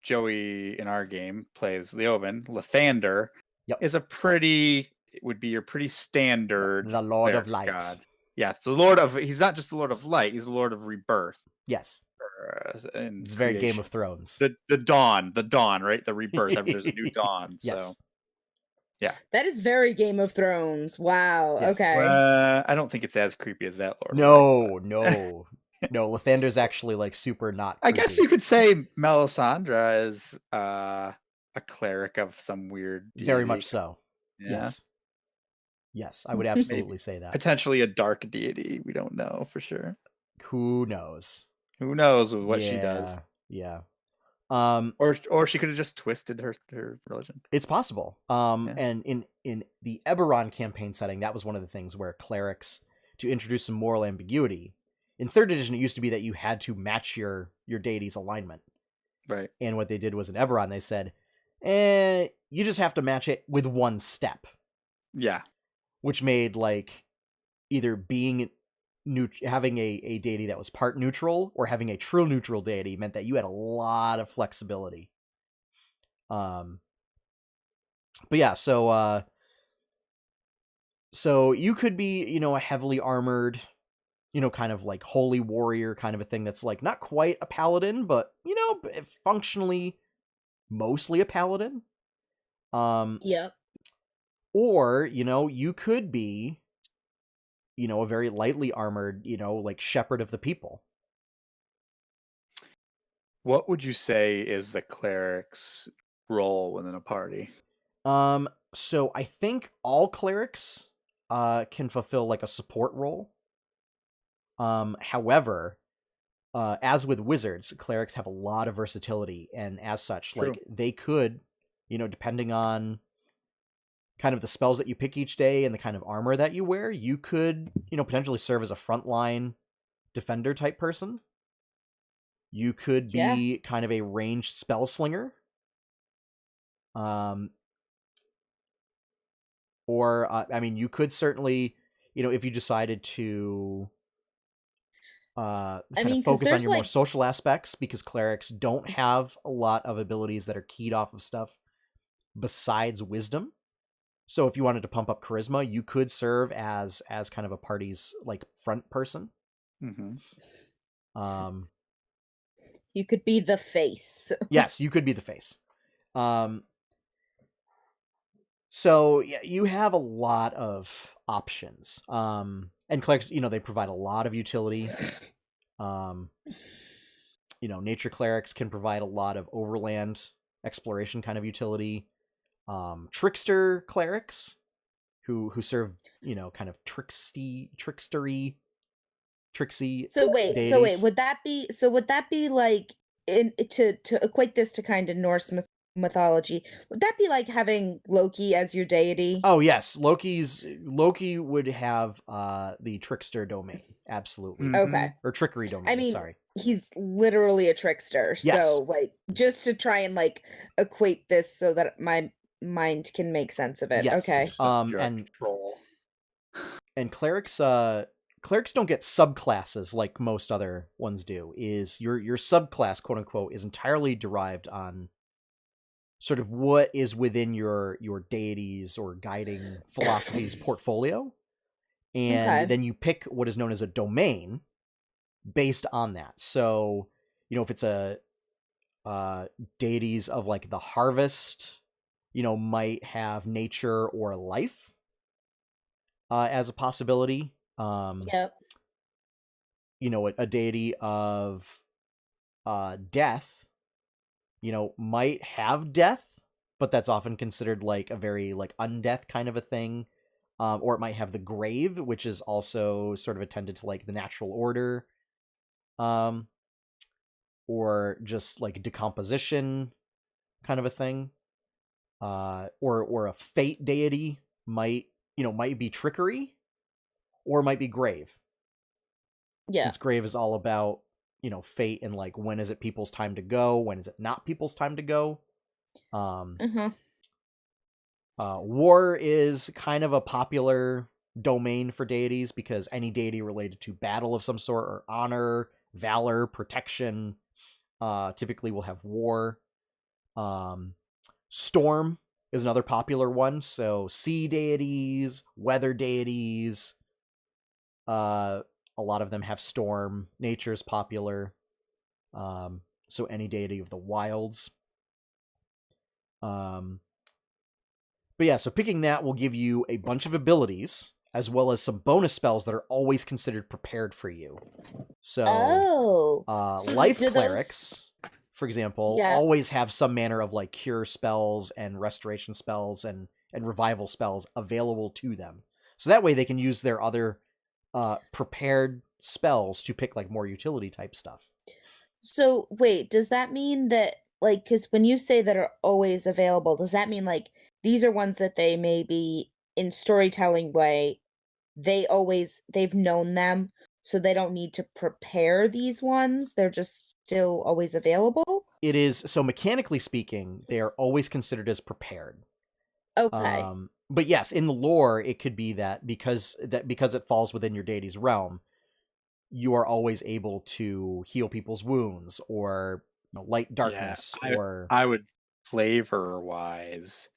Joey in our game plays Leoben. Lathander is a pretty would be your pretty standard The Lord of cleric Light. god. Yeah, it's the Lord of. He's not just the Lord of Light. He's the Lord of Rebirth. Yes. And It's very Game of Thrones. The dawn, right? The rebirth. There's a new dawn. Yes. So yeah, That is very Game of Thrones. Wow. Yes. Okay. I don't think it's as creepy as that Lord. No, no, no. Lathander's actually like super not I creepy. guess you could say Melisandre is a cleric of some weird deity. Very much so. Yeah. Yes. Yes, I would absolutely say that. Potentially a dark deity. We don't know for sure. Who knows? Who knows what she does? Yeah. Or she could have just twisted her religion. It's possible. And in the Eberron campaign setting, that was one of the things where clerics, to introduce some moral ambiguity. In 3rd edition, it used to be that you had to match your deity's alignment. Right. And what they did was in Eberron, they said, you just have to match it with one step. Yeah. Which made like either being having a deity that was part neutral or having a true neutral deity meant that you had a lot of flexibility. But yeah, so you could be, a heavily armored, kind of like holy warrior kind of a thing that's like not quite a paladin, but functionally mostly a paladin. Yep. Or, you could be, a very lightly armored, like shepherd of the people. What would you say is the cleric's role within a party? So I think all clerics can fulfill like a support role. However, as with wizards, clerics have a lot of versatility, and as such, True. like they could, depending on kind of the spells that you pick each day and the kind of armor that you wear, you could, potentially serve as a frontline defender type person. You could be kind of a ranged spell slinger. Or, you could certainly, if you decided to focus on your more social aspects, because clerics don't have a lot of abilities that are keyed off of stuff besides wisdom. So if you wanted to pump up charisma, you could serve as kind of a party's like front person. Mm-hmm. You could be the face. Yes, you could be the face. So yeah, you have a lot of options. And clerics, they provide a lot of utility. Nature clerics can provide a lot of overland exploration kind of utility. Trickster clerics who serve, kind of tricksy So wait, deities. would that be like to equate this to kind of Norse mythology? Would that be like having Loki as your deity? Oh yes, Loki would have the trickster domain, absolutely. Okay. Or trickery domain, sorry. He's literally a trickster. Yes. So like just to try and like equate this so that my mind can make sense of it. Yes. Okay. And clerics don't get subclasses like most other ones do. Is your subclass, quote unquote, is entirely derived on sort of what is within your deity's or guiding philosophy's portfolio. And then you pick what is known as a domain based on that. So, if it's a deities of like the harvest, might have nature or life as a possibility. Yep. A deity of death, might have death, but that's often considered like a very like undeath kind of a thing. Or it might have the grave, which is also sort of attended to like the natural order. Or just like decomposition kind of a thing. Or a fate deity might be trickery, or might be grave. Yeah. Since grave is all about, fate and like when is it people's time to go, when is it not people's time to go. War is kind of a popular domain for deities because any deity related to battle of some sort or honor, valor, protection, typically will have war. Storm is another popular one. So sea deities, weather deities. A lot of them have storm. Nature is popular. So any deity of the wilds. But yeah, so picking that will give you a bunch of abilities as well as some bonus spells that are always considered prepared for you. So, So life do clerics, for example, Yeah. always have some manner of like cure spells and restoration spells and revival spells available to them. So that way they can use their other prepared spells to pick like more utility type stuff. So wait, does that mean that like because when you say that are always available, does that mean like these are ones that they maybe in storytelling way they've known them, so they don't need to prepare these ones? They're just still always available? It is, so mechanically speaking, they are always considered as prepared. Okay. But yes, in the lore, it could be that because it falls within your deity's realm, you are always able to heal people's wounds or light darkness or I would flavor wise,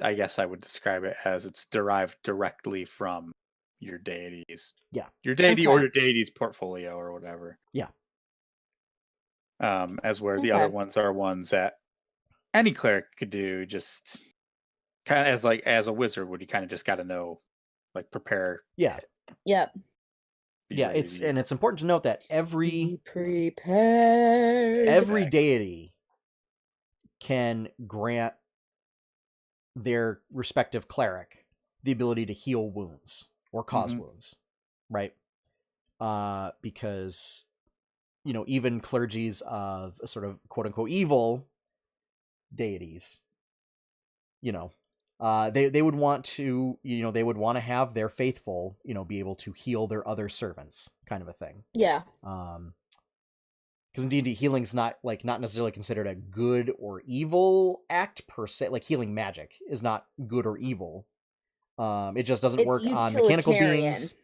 I guess I would describe it as it's derived directly from your deities. Yeah. Your deity or Okay. your deity's portfolio or whatever. Yeah. As where the other Okay. ones are ones that any cleric could do, just kind of as a wizard would you kind of just got to know, like prepare. Yeah. Yep. Be Yeah, ready it's to and it's important to note that Be every prepared. deity can grant their respective cleric the ability to heal wounds or cause Mhm. wounds, right? Because even clergies of sort of quote unquote evil deities, they would want to they would want to have their faithful be able to heal their other servants, kind of a thing. Yeah. Because in D&D, healing's not necessarily considered a good or evil act per se. Like healing magic is not good or evil. It just doesn't It's work on mechanical utilitarian. beings,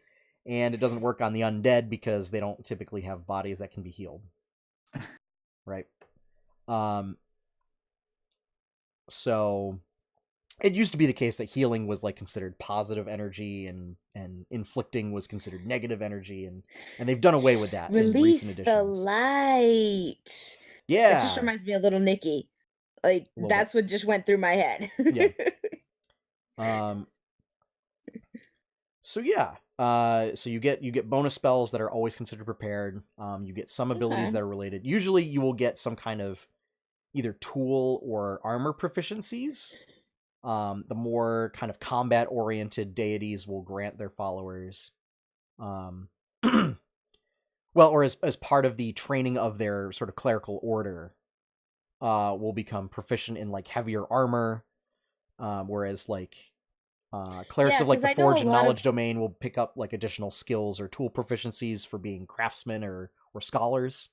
and it doesn't work on the undead because they don't typically have bodies that can be healed. Right. So it used to be the case that healing was like considered positive energy and inflicting was considered negative energy, and they've done away with that in recent Release the editions. light. It just Yeah, reminds me of Little Nicky. Like a little that's what just went through my head. Yeah. So yeah, so you get bonus spells that are always considered prepared. You get some abilities Okay. that are related. Usually, you will get some kind of either tool or armor proficiencies. The more kind of combat oriented deities will grant their followers, well, or as part of the training of their sort of clerical order, will become proficient in like heavier armor. Whereas like clerics Yeah, of like because the I know a forge and lot knowledge of domain will pick up like additional skills or tool proficiencies for being craftsmen or scholars.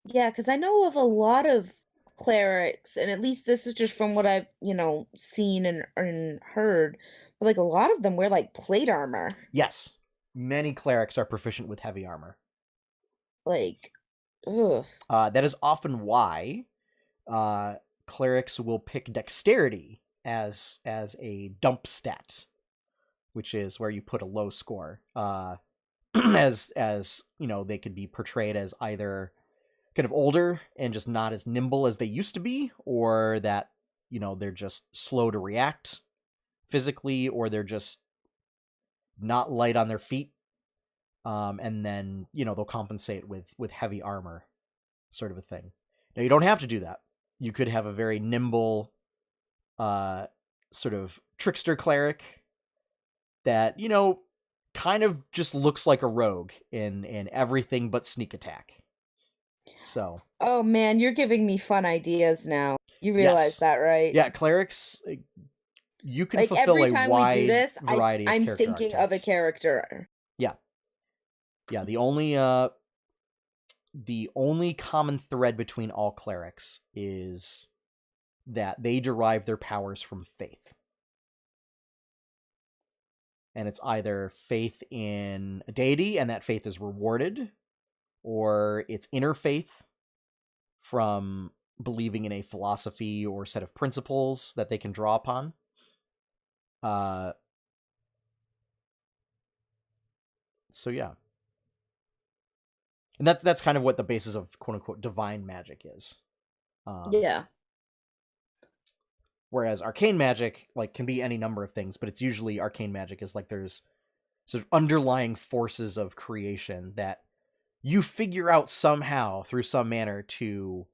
because I know of a lot of clerics, and at least this is just from what I've seen and heard. But like a lot of them wear like plate armor. Yes, many clerics are proficient with heavy armor. Like, ugh. That is often why clerics will pick dexterity as a dump stat, which is where you put a low score. As they could be portrayed as either kind of older and just not as nimble as they used to be, or that they're just slow to react physically, or they're just not light on their feet. And then they'll compensate with heavy armor, sort of a thing. Now you don't have to do that. You could have a very nimble sort of trickster cleric that kind of just looks like a rogue in everything but sneak attack. So Oh man, you're giving me fun ideas now. You realize yes, that, right? yeah, clerics, you can Like fulfill every a time we do wide this, variety of I'm character thinking of a archetypes. character. Yeah, the only common thread between all clerics is that they derive their powers from faith. And it's either faith in a deity and that faith is rewarded, or it's inner faith from believing in a philosophy or set of principles that they can draw upon. So yeah. And that's kind of what the basis of quote unquote divine magic is. Yeah. Whereas arcane magic like can be any number of things, but it's usually arcane magic is like there's sort of underlying forces of creation that you figure out somehow through some manner to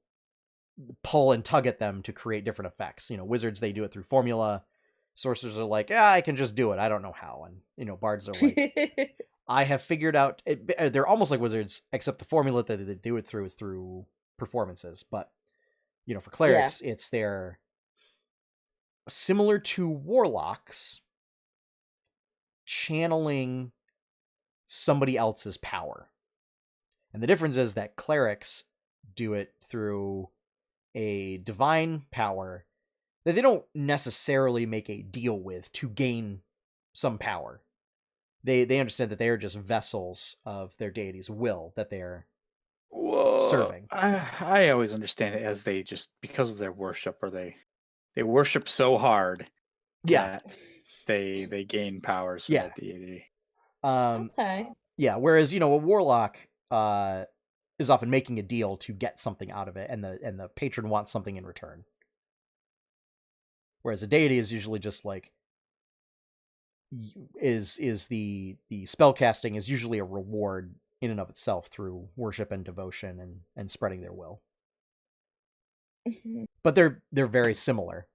pull and tug at them to create different effects. You know, wizards, they do it through formula. Sorcerers are like, I can just do it. I don't know how. And, you know, bards are like, I have figured out it. They're almost like wizards, except the formula that they do it through is through performances. But, you know, for clerics, it's their similar to warlocks channeling somebody else's power. And the difference is that clerics do it through a divine power that they don't necessarily make a deal with to gain some power. They understand that they are just vessels of their deity's will that they're serving. I always understand it as they just, because of their worship, or they worship so hard that they gain powers from that deity. Okay. Yeah, whereas, you know, a warlock is often making a deal to get something out of it, and the patron wants something in return. Whereas a deity is usually just like is the spell casting is usually a reward in and of itself through worship and devotion and spreading their will. But they're very similar,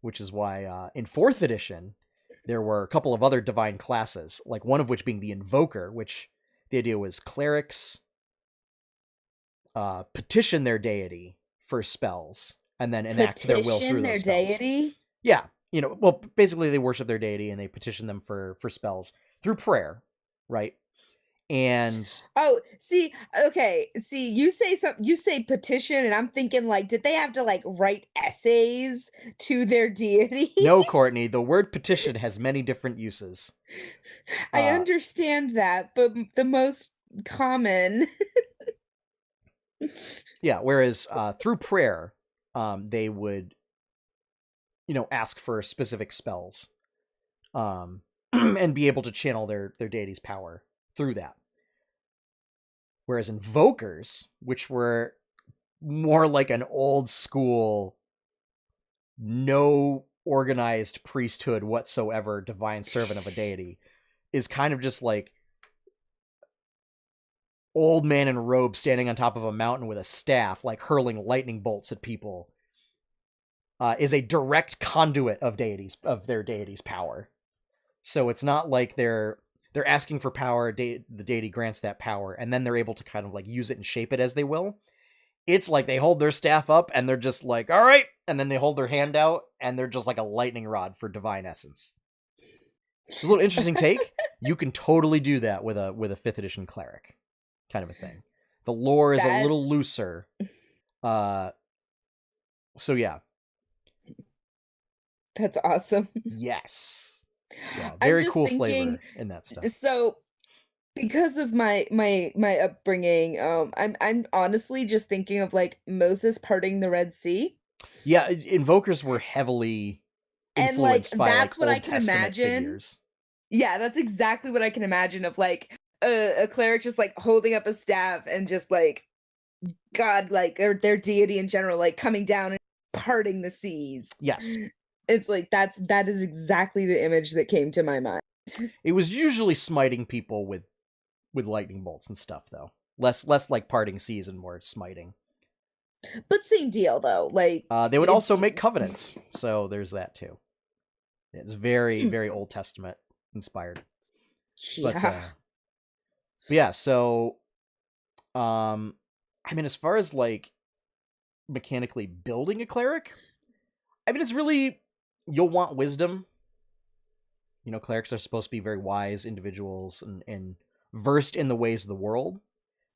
which is why in 4th edition there were a couple of other divine classes, like one of which being the Invoker, which the idea was clerics petition their deity for spells and then enact their will through those spells. Deity? Yeah. You know, well, basically they worship their deity and they petition them for spells through prayer, right? And you say petition, and I'm thinking like, did they have to like write essays to their deity? No, Courtney, the word petition has many different uses. I understand that, but the most common. Yeah, whereas through prayer, they would, you know, ask for specific spells, and be able to channel their deity's power through that. Whereas invokers, which were more like an old school, no organized priesthood whatsoever, divine servant of a deity, is kind of just like old man in robe standing on top of a mountain with a staff, like hurling lightning bolts at people. Is a direct conduit of their deity's power. So it's not like they're asking for power, the deity grants that power, and then they're able to kind of like use it and shape it as they will. It's like they hold their staff up and they're just like, all right, and then they hold their hand out and they're just like a lightning rod for divine essence. It's a little interesting take. You can totally do that with a 5th edition cleric kind of a thing. The lore is a little looser. So yeah. That's awesome. Yes. Yeah, very cool flavor in that stuff. So, because of my upbringing, I'm honestly just thinking of like Moses parting the Red Sea. Yeah, invokers were heavily influenced and by that's like what Old I can Testament imagine. figures. Yeah, that's exactly what I can imagine of like a cleric just like holding up a staff and just like God, like their deity in general, like coming down and parting the seas. Yes. It's like that is exactly the image that came to my mind. It was usually smiting people with lightning bolts and stuff, though. Less like parting seas and more smiting. But same deal, though. Like they would also make covenants, so there's that too. It's very very Old Testament inspired. Yeah. But yeah. So, I mean, as far as like mechanically building a cleric, I mean, it's really, you'll want wisdom. You know, clerics are supposed to be very wise individuals and versed in the ways of the world.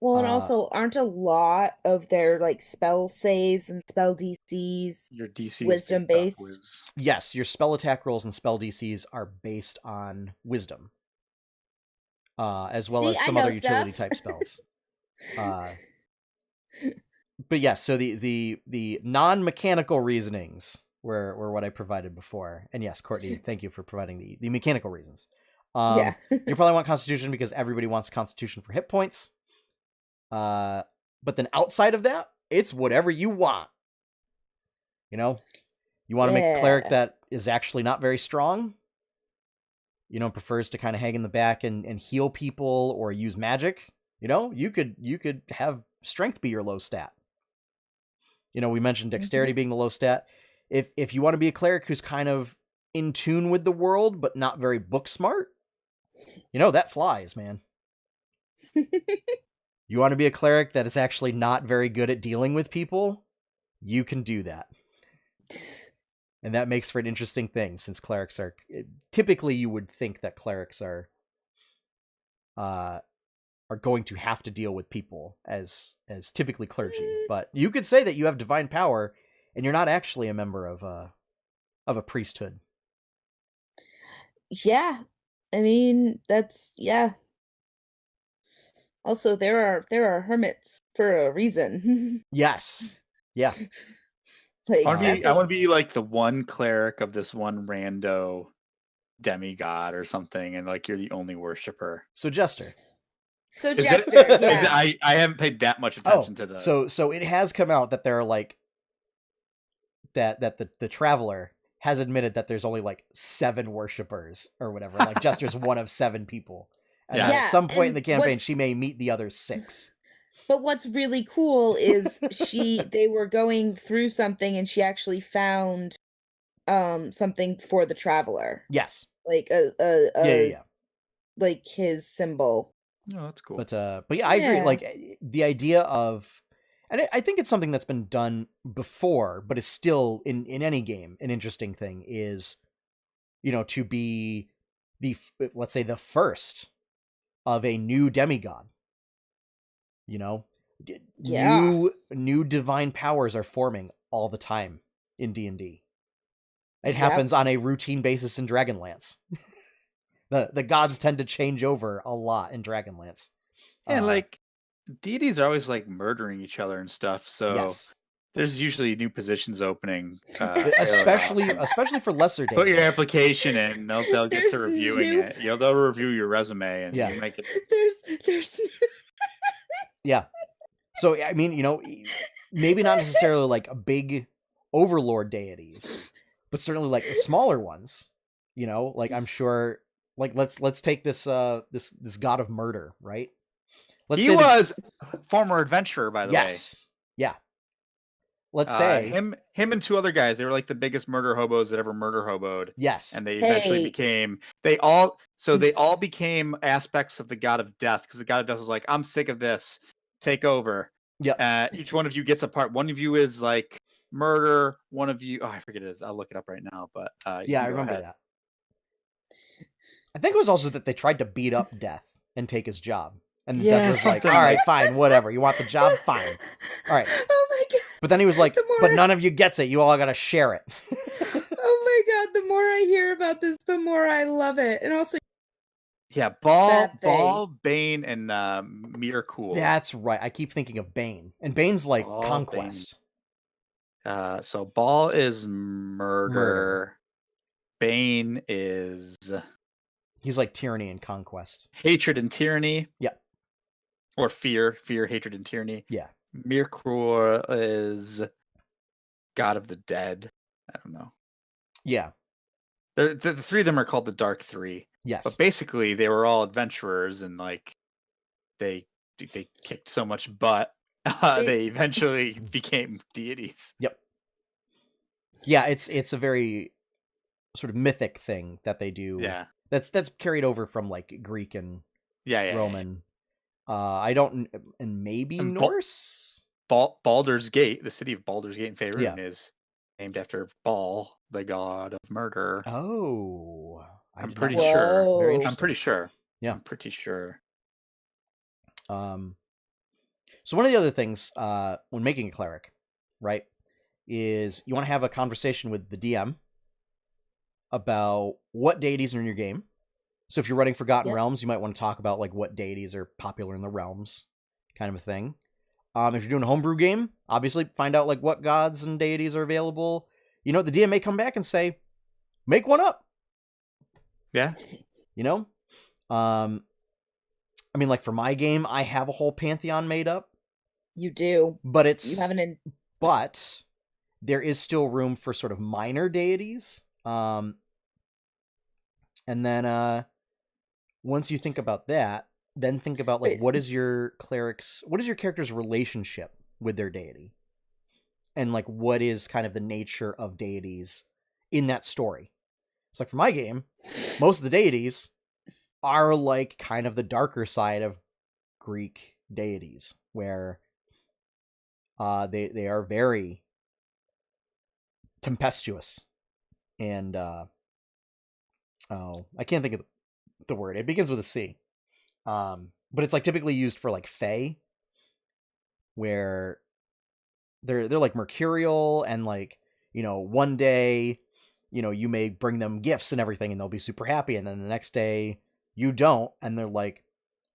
Well, and also, aren't a lot of their like spell saves and spell DCs your DC wisdom based? Yes, your spell attack rolls and spell DCs are based on wisdom, as well as some other utility type spells. but yes, so the non-mechanical reasonings were what I provided before. And yes, Courtney, thank you for providing the mechanical reasons. Yeah. You probably want Constitution because everybody wants Constitution for hit points. But then outside of that, it's whatever you want. You know, you want to make a cleric Yeah. that is actually not very strong. You know, prefers to kind of hang in the back and heal people or use magic. You know, you could have strength be your low stat. You know, we mentioned dexterity being the low stat. If you want to be a cleric who's kind of in tune with the world but not very book smart, you know, that flies, man. You want to be a cleric that is actually not very good at dealing with people, you can do that. And that makes for an interesting thing, since clerics are typically, you would think that clerics are going to have to deal with people as typically clergy. But you could say that you have divine power and you're not actually a member of a priesthood. Yeah. I mean, that's yeah. Also, there are hermits for a reason. Yes. Yeah. Like I want that's to be like the one cleric of this one rando demigod or something, and like you're the only worshiper. So Jester. so Is Jester. it? Yeah. I haven't paid that much attention to the. So it has come out that there are like that the traveler has admitted that there's only like 7 worshippers or whatever. Like Jester's one of 7 people. And Yeah. then Yeah, at some point in and the campaign, what's- she may meet the other 6. But what's really cool is they were going through something and she actually found something for the traveler. Yes. Like Yeah. like his symbol. Oh, that's cool. But yeah, I agree. Yeah. Like the idea of, and I think it's something that's been done before, but is still in any game an interesting thing is, you know, to be let's say the first of a new demigod. You know, Yeah. new divine powers are forming all the time in D&D. It happens on a routine basis in Dragonlance. The gods tend to change over a lot in Dragonlance. And like deities are always like murdering each other and stuff, so yes, there's usually new positions opening. especially often. for lesser deities. Put your application in. They'll get to There's reviewing new- it. They'll review your resume and Yeah. you might get. There's Yeah. So I mean, you know, maybe not necessarily like a big overlord deities, but certainly like smaller ones. You know, like I'm sure. Like let's take this this god of murder, right? Let's He say was former adventurer, by the way. yes, yeah. Let's say him and 2 other guys. They were like the biggest murder hobos that ever murder hoboed, yes, and they eventually Hey. became. They all became aspects of the god of death, because the god of death was like, "I'm sick of this. Take over." Yep. Each one of you gets a part. One of you is like murder. One of you, I forget it is. I'll look it up right now. But Yeah, I remember that. I think it was also that they tried to beat up Death and take his job. And Yeah, Death was like, something all right, like- fine, whatever. You want the job? Fine. All right. Oh my god. But then he was like, The more but I- none of you gets it. You all got to share it. Oh my god, the more I hear about this, the more I love it. And also Yeah, Ball, That thing. Ball, Bane, and Mircool. That's right. I keep thinking of Bane. And Bane's like Oh, conquest. So Ball is murder. Bane is He's like tyranny and conquest. hatred and tyranny. Yeah. Or fear, hatred, and tyranny. Yeah. Mircool is god of the dead. I don't know. Yeah. The 3 of them are called the Dark 3. Yes. But basically, they were all adventurers, and like they kicked so much butt, they eventually became deities. Yep. Yeah, it's a very sort of mythic thing that they do. Yeah, That's carried over from like Greek and yeah. Roman. I don't, and maybe And Norse. Baldur's Gate, the city of Baldur's Gate in Faerun, is named after Baal, the god of murder. Oh, I I'm did not pretty know that. sure. Whoa. Very I'm interesting. pretty sure. Yeah. I'm pretty sure. So one of the other things when making a cleric, right, is you want to have a conversation with the DM about what deities are in your game. So if you're running Forgotten Yep. Realms, you might want to talk about like what deities are popular in the realms, kind of a thing. If you're doing a homebrew game, obviously find out like what gods and deities are available. You know, the DM may come back and say, make one up. Yeah. You know? I mean, like for my game, I have a whole pantheon made up. You do. But it's... You haven't... But there is still room for sort of minor deities. And then once you think about that, then think about like what is your character's relationship with their deity? And like what is kind of the nature of deities in that story? It's like for my game, most of the deities are like kind of the darker side of Greek deities, where they are very tempestuous and I can't think of the word. It begins with a C. But it's like typically used for like fae, where they're like mercurial, and like, you know, one day, you know, you may bring them gifts and everything and they'll be super happy, and then the next day you don't, and they're like,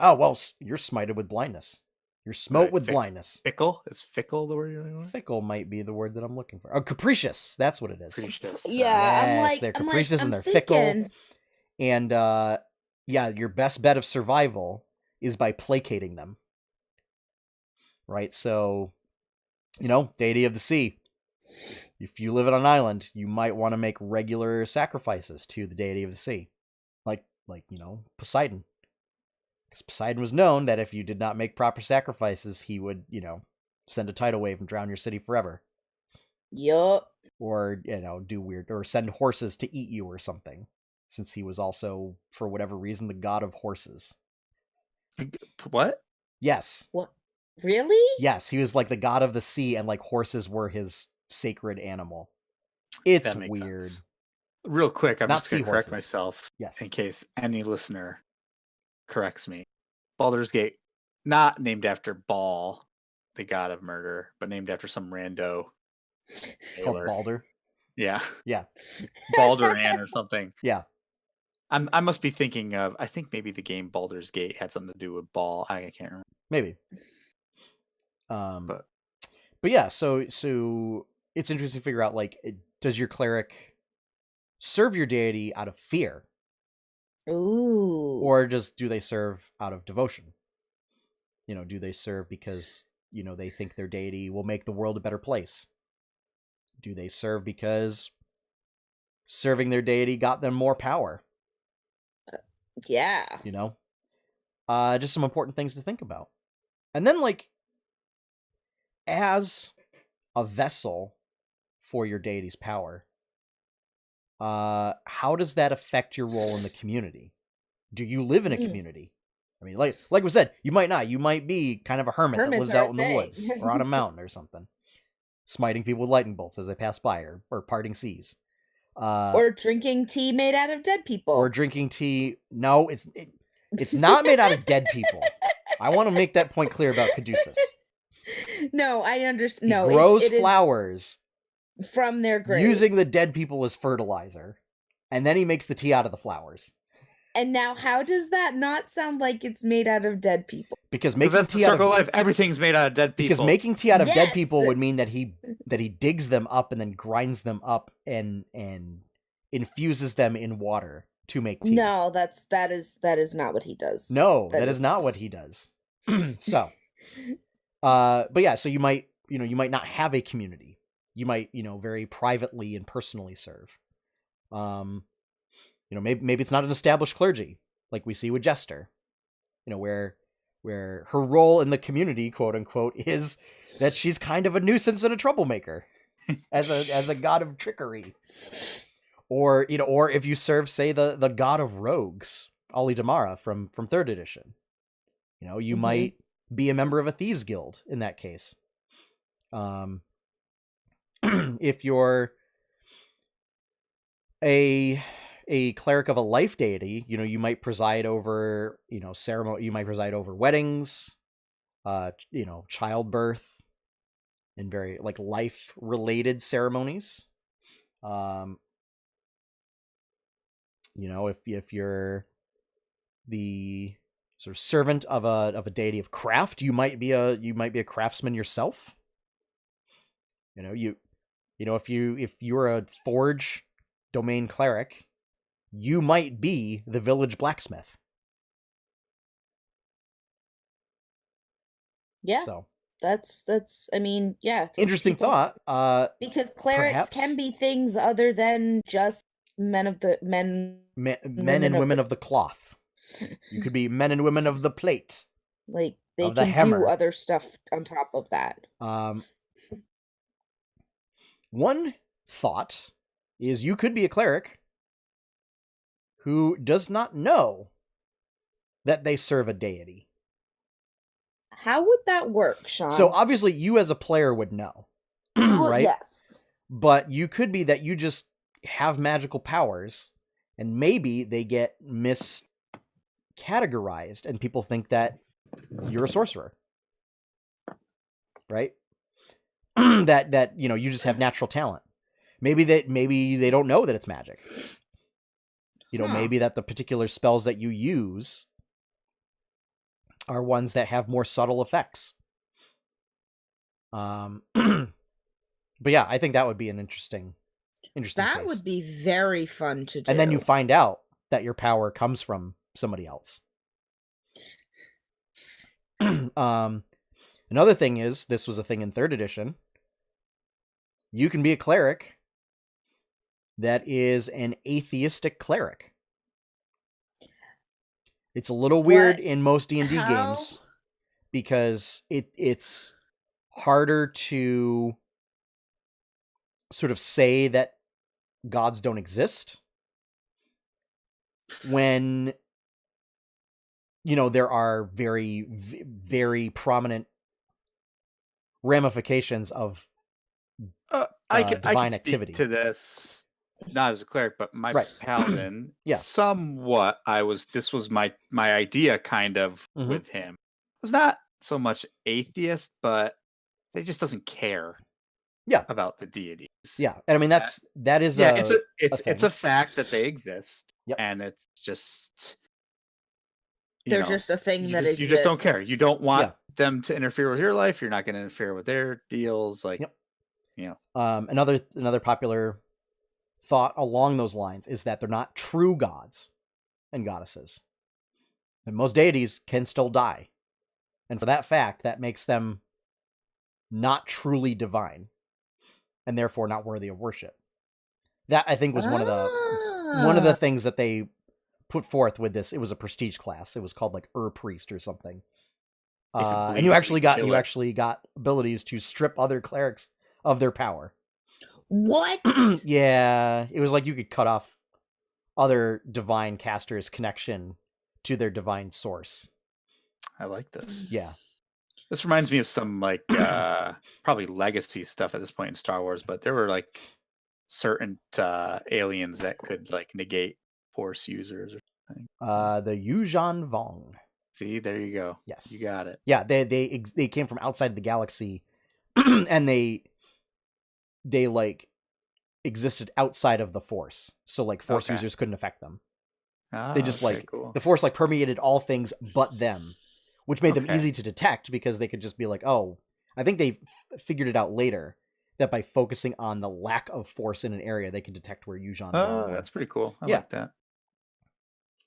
oh well, you're smited with blindness. You're smote with blindness. Fickle? Is fickle the word you're looking for? Fickle might be the word that I'm looking for. Oh, capricious. That's what it is. Capricious. Yeah, yes, they're capricious and they're fickle. And yeah, your best bet of survival is by placating them. Right? So, you know, deity of the sea. If you live on an island, you might want to make regular sacrifices to the deity of the sea. Like, you know, Poseidon. Because Poseidon was known that if you did not make proper sacrifices, he would, you know, send a tidal wave and drown your city forever. Yup. Or, you know, do weird, or send horses to eat you or something. Since he was also, for whatever reason, the god of horses. What? Yes. What? Really? Yes, he was like the god of the sea, and like horses were his sacred animal. It's weird. Sense. Real quick, I'm Not just going to correct seahorses. myself. Yes. In case any listener corrects me. Baldur's Gate, not named after Baal, the god of murder, but named after some rando. Called Baldur. Yeah. Yeah. Balduran or something. Yeah. I must be thinking of, I think maybe the game Baldur's Gate had something to do with Baal. I can't remember. Maybe. But yeah, so it's interesting to figure out, like, does your cleric serve your deity out of fear? Ooh. Or just do they serve out of devotion? You know, do they serve because, you know, they think their deity will make the world a better place? Do they serve because serving their deity got them more power? Yeah. You know? Just some important things to think about. And then, like, as a vessel for your deity's power, how does that affect your role in the community? Do you live in a community? I mean, like we said, you might not. You might be kind of a hermit that lives out in the woods or on a mountain or something, smiting people with lightning bolts as they pass by, or parting seas. Or drinking tea made out of dead people. Or drinking tea. No, it's not made out of dead people. I want to make that point clear about Caduceus. No, I understand. No, he grows flowers from their graves, using the dead people as fertilizer, and then he makes the tea out of the flowers. And now, how does that not sound like it's made out of dead people? Because making that's tea the out circle of life, everything's made out of dead people. Because making tea out of dead people would mean that he digs them up and then grinds them up and infuses them in water to make tea. No, that is not what he does. No, that is not what he does. So, but yeah, so you might not have a community. You might, very privately and personally serve. Maybe it's not an established clergy like we see with Jester, where her role in the community, quote unquote, is that she's kind of a nuisance and a troublemaker as a god of trickery. Or if you serve, say, the god of rogues, Ali Damara from 3rd edition, you might be a member of a thieves guild in that case. If you're a cleric of a life deity, you might preside over, ceremony. You might preside over weddings, childbirth, and very life related ceremonies. If you're the sort of servant of a deity of craft. You might be a craftsman yourself. If you're a forge domain cleric, you might be the village blacksmith. Yeah. So That's I mean, yeah. 'cause interesting people- thought. Because clerics perhaps- can be things other than just men and women of the cloth. You could be men and women of the plate. Like they of the can hammer. do other stuff on top of that. One thought is you could be a cleric who does not know that they serve a deity. How would that work, Sean? So obviously you as a player would know, Well, right? Yes. But you could be that you just have magical powers and maybe they get miscategorized and people think that you're a sorcerer. Right? that you just have natural talent. Maybe they don't know that it's magic. Maybe that the particular spells that you use are ones that have more subtle effects. But yeah, I think that would be an interesting That case. would be very fun to do. And then you find out that your power comes from somebody else. Another thing is, this was a thing in 3rd edition. You can be a cleric that is an atheistic cleric. It's a little weird in most D&D games because it's harder to sort of say that gods don't exist when there are very, very prominent ramifications of I divine can activity. speak to this, not as a cleric, but my Right. paladin. Yeah. Somewhat, this was my idea kind of Mhm. with him. It's not so much atheist, but he just doesn't care. Yeah. About the deities. Yeah, and I mean that is it's a fact that they exist. Yep. And it's just they're just a thing that exists. You just don't care. You don't want them to interfere with your life. You're not going to interfere with their deals. Like, another popular thought along those lines is that they're not true gods and goddesses. And most deities can still die. And for that fact, that makes them not truly divine and therefore not worthy of worship. That, I think, was one of the things that they put forth with this. It was a prestige class. It was called like Priest or something. And you actually got abilities to strip other clerics of their power. What? Yeah, it was like you could cut off other divine casters' connection to their divine source. I like this. Yeah. This reminds me of some like probably legacy stuff at this point in Star Wars, but there were like certain aliens that could like negate Force users or something. The Yuuzhan Vong. See, there you go. Yes, you got it. Yeah, they came from outside the galaxy, and they like existed outside of the Force, so like Force users couldn't affect them. They just cool. The Force like permeated all things but them, which made them easy to detect because they could just be like, oh, I think they figured it out later that by focusing on the lack of Force in an area, they could detect where Yuuzhan Vong were. That's pretty cool. I like that.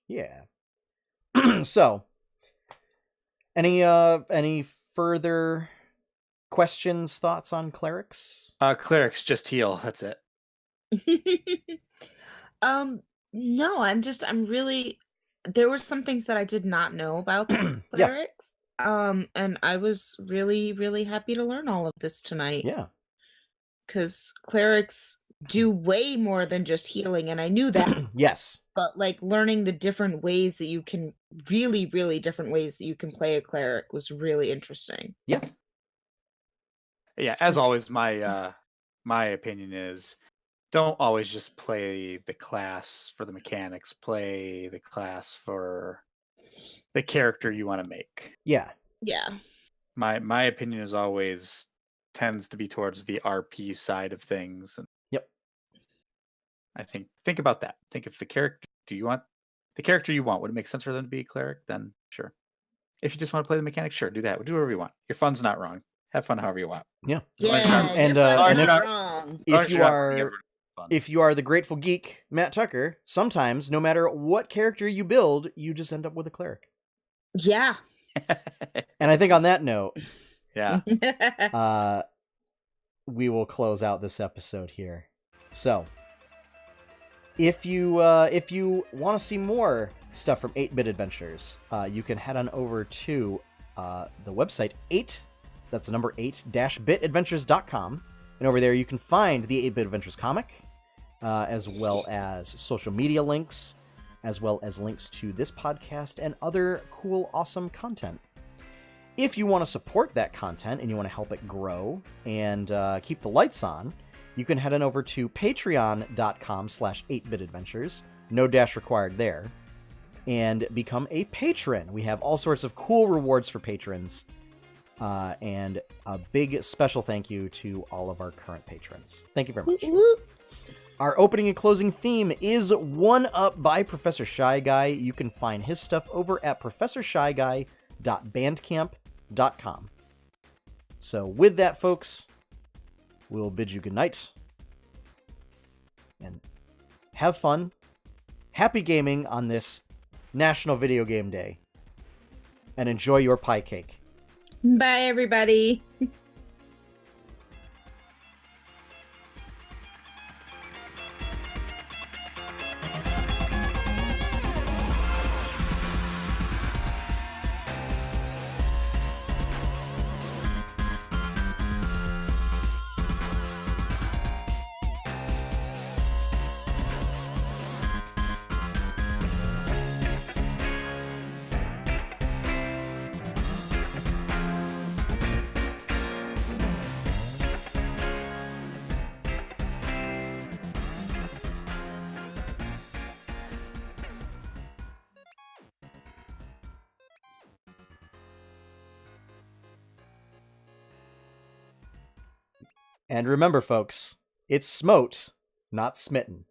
Yeah. So, any further questions, thoughts on clerics? Clerics just heal. That's it. No, I'm really. There were some things that I did not know about clerics. And I was really, really happy to learn all of this tonight. Yeah. Because clerics do way more than just healing, and I knew that. Yes. But like learning the different ways that you can really, really different ways that you can play a cleric was really interesting. Yeah. Yeah. As always, my opinion is don't always just play the class for the mechanics. Play the class for the character you want to make. Yeah. Yeah. My opinion is always tends to be towards the RP side of things. And I think about that. Think if the character you want, would it make sense for them to be a cleric? Then sure. If you just want to play the mechanics, sure, do that. Do whatever you want. Your fun's not wrong. Have fun however you want. Yeah. Yeah, And, your fun's and not if- wrong. If you are the Grateful Geek, Matt Tucker, sometimes, no matter what character you build, you just end up with a cleric. Yeah. And I think on that note, Yeah. we will close out this episode here. So, if you want to see more stuff from 8-Bit Adventures, you can head on over to the website 8, that's the number 8-bitadventures.com. And over there you can find the 8-Bit Adventures comic, as well as social media links, as well as links to this podcast and other cool, awesome content. If you want to support that content and you want to help it grow and keep the lights on, you can head on over to patreon.com/8bitadventures, no dash required there, and become a patron. We have all sorts of cool rewards for patrons, and a big special thank you to all of our current patrons. Thank you very much. Our opening and closing theme is One Up by Professor Shy Guy. You can find his stuff over at professorshyguy.bandcamp.com. So with that, folks, we'll bid you good night. And have fun. Happy gaming on this National Video Game Day. And enjoy your pie cake. Bye, everybody. And remember, folks, it's smote, not smitten.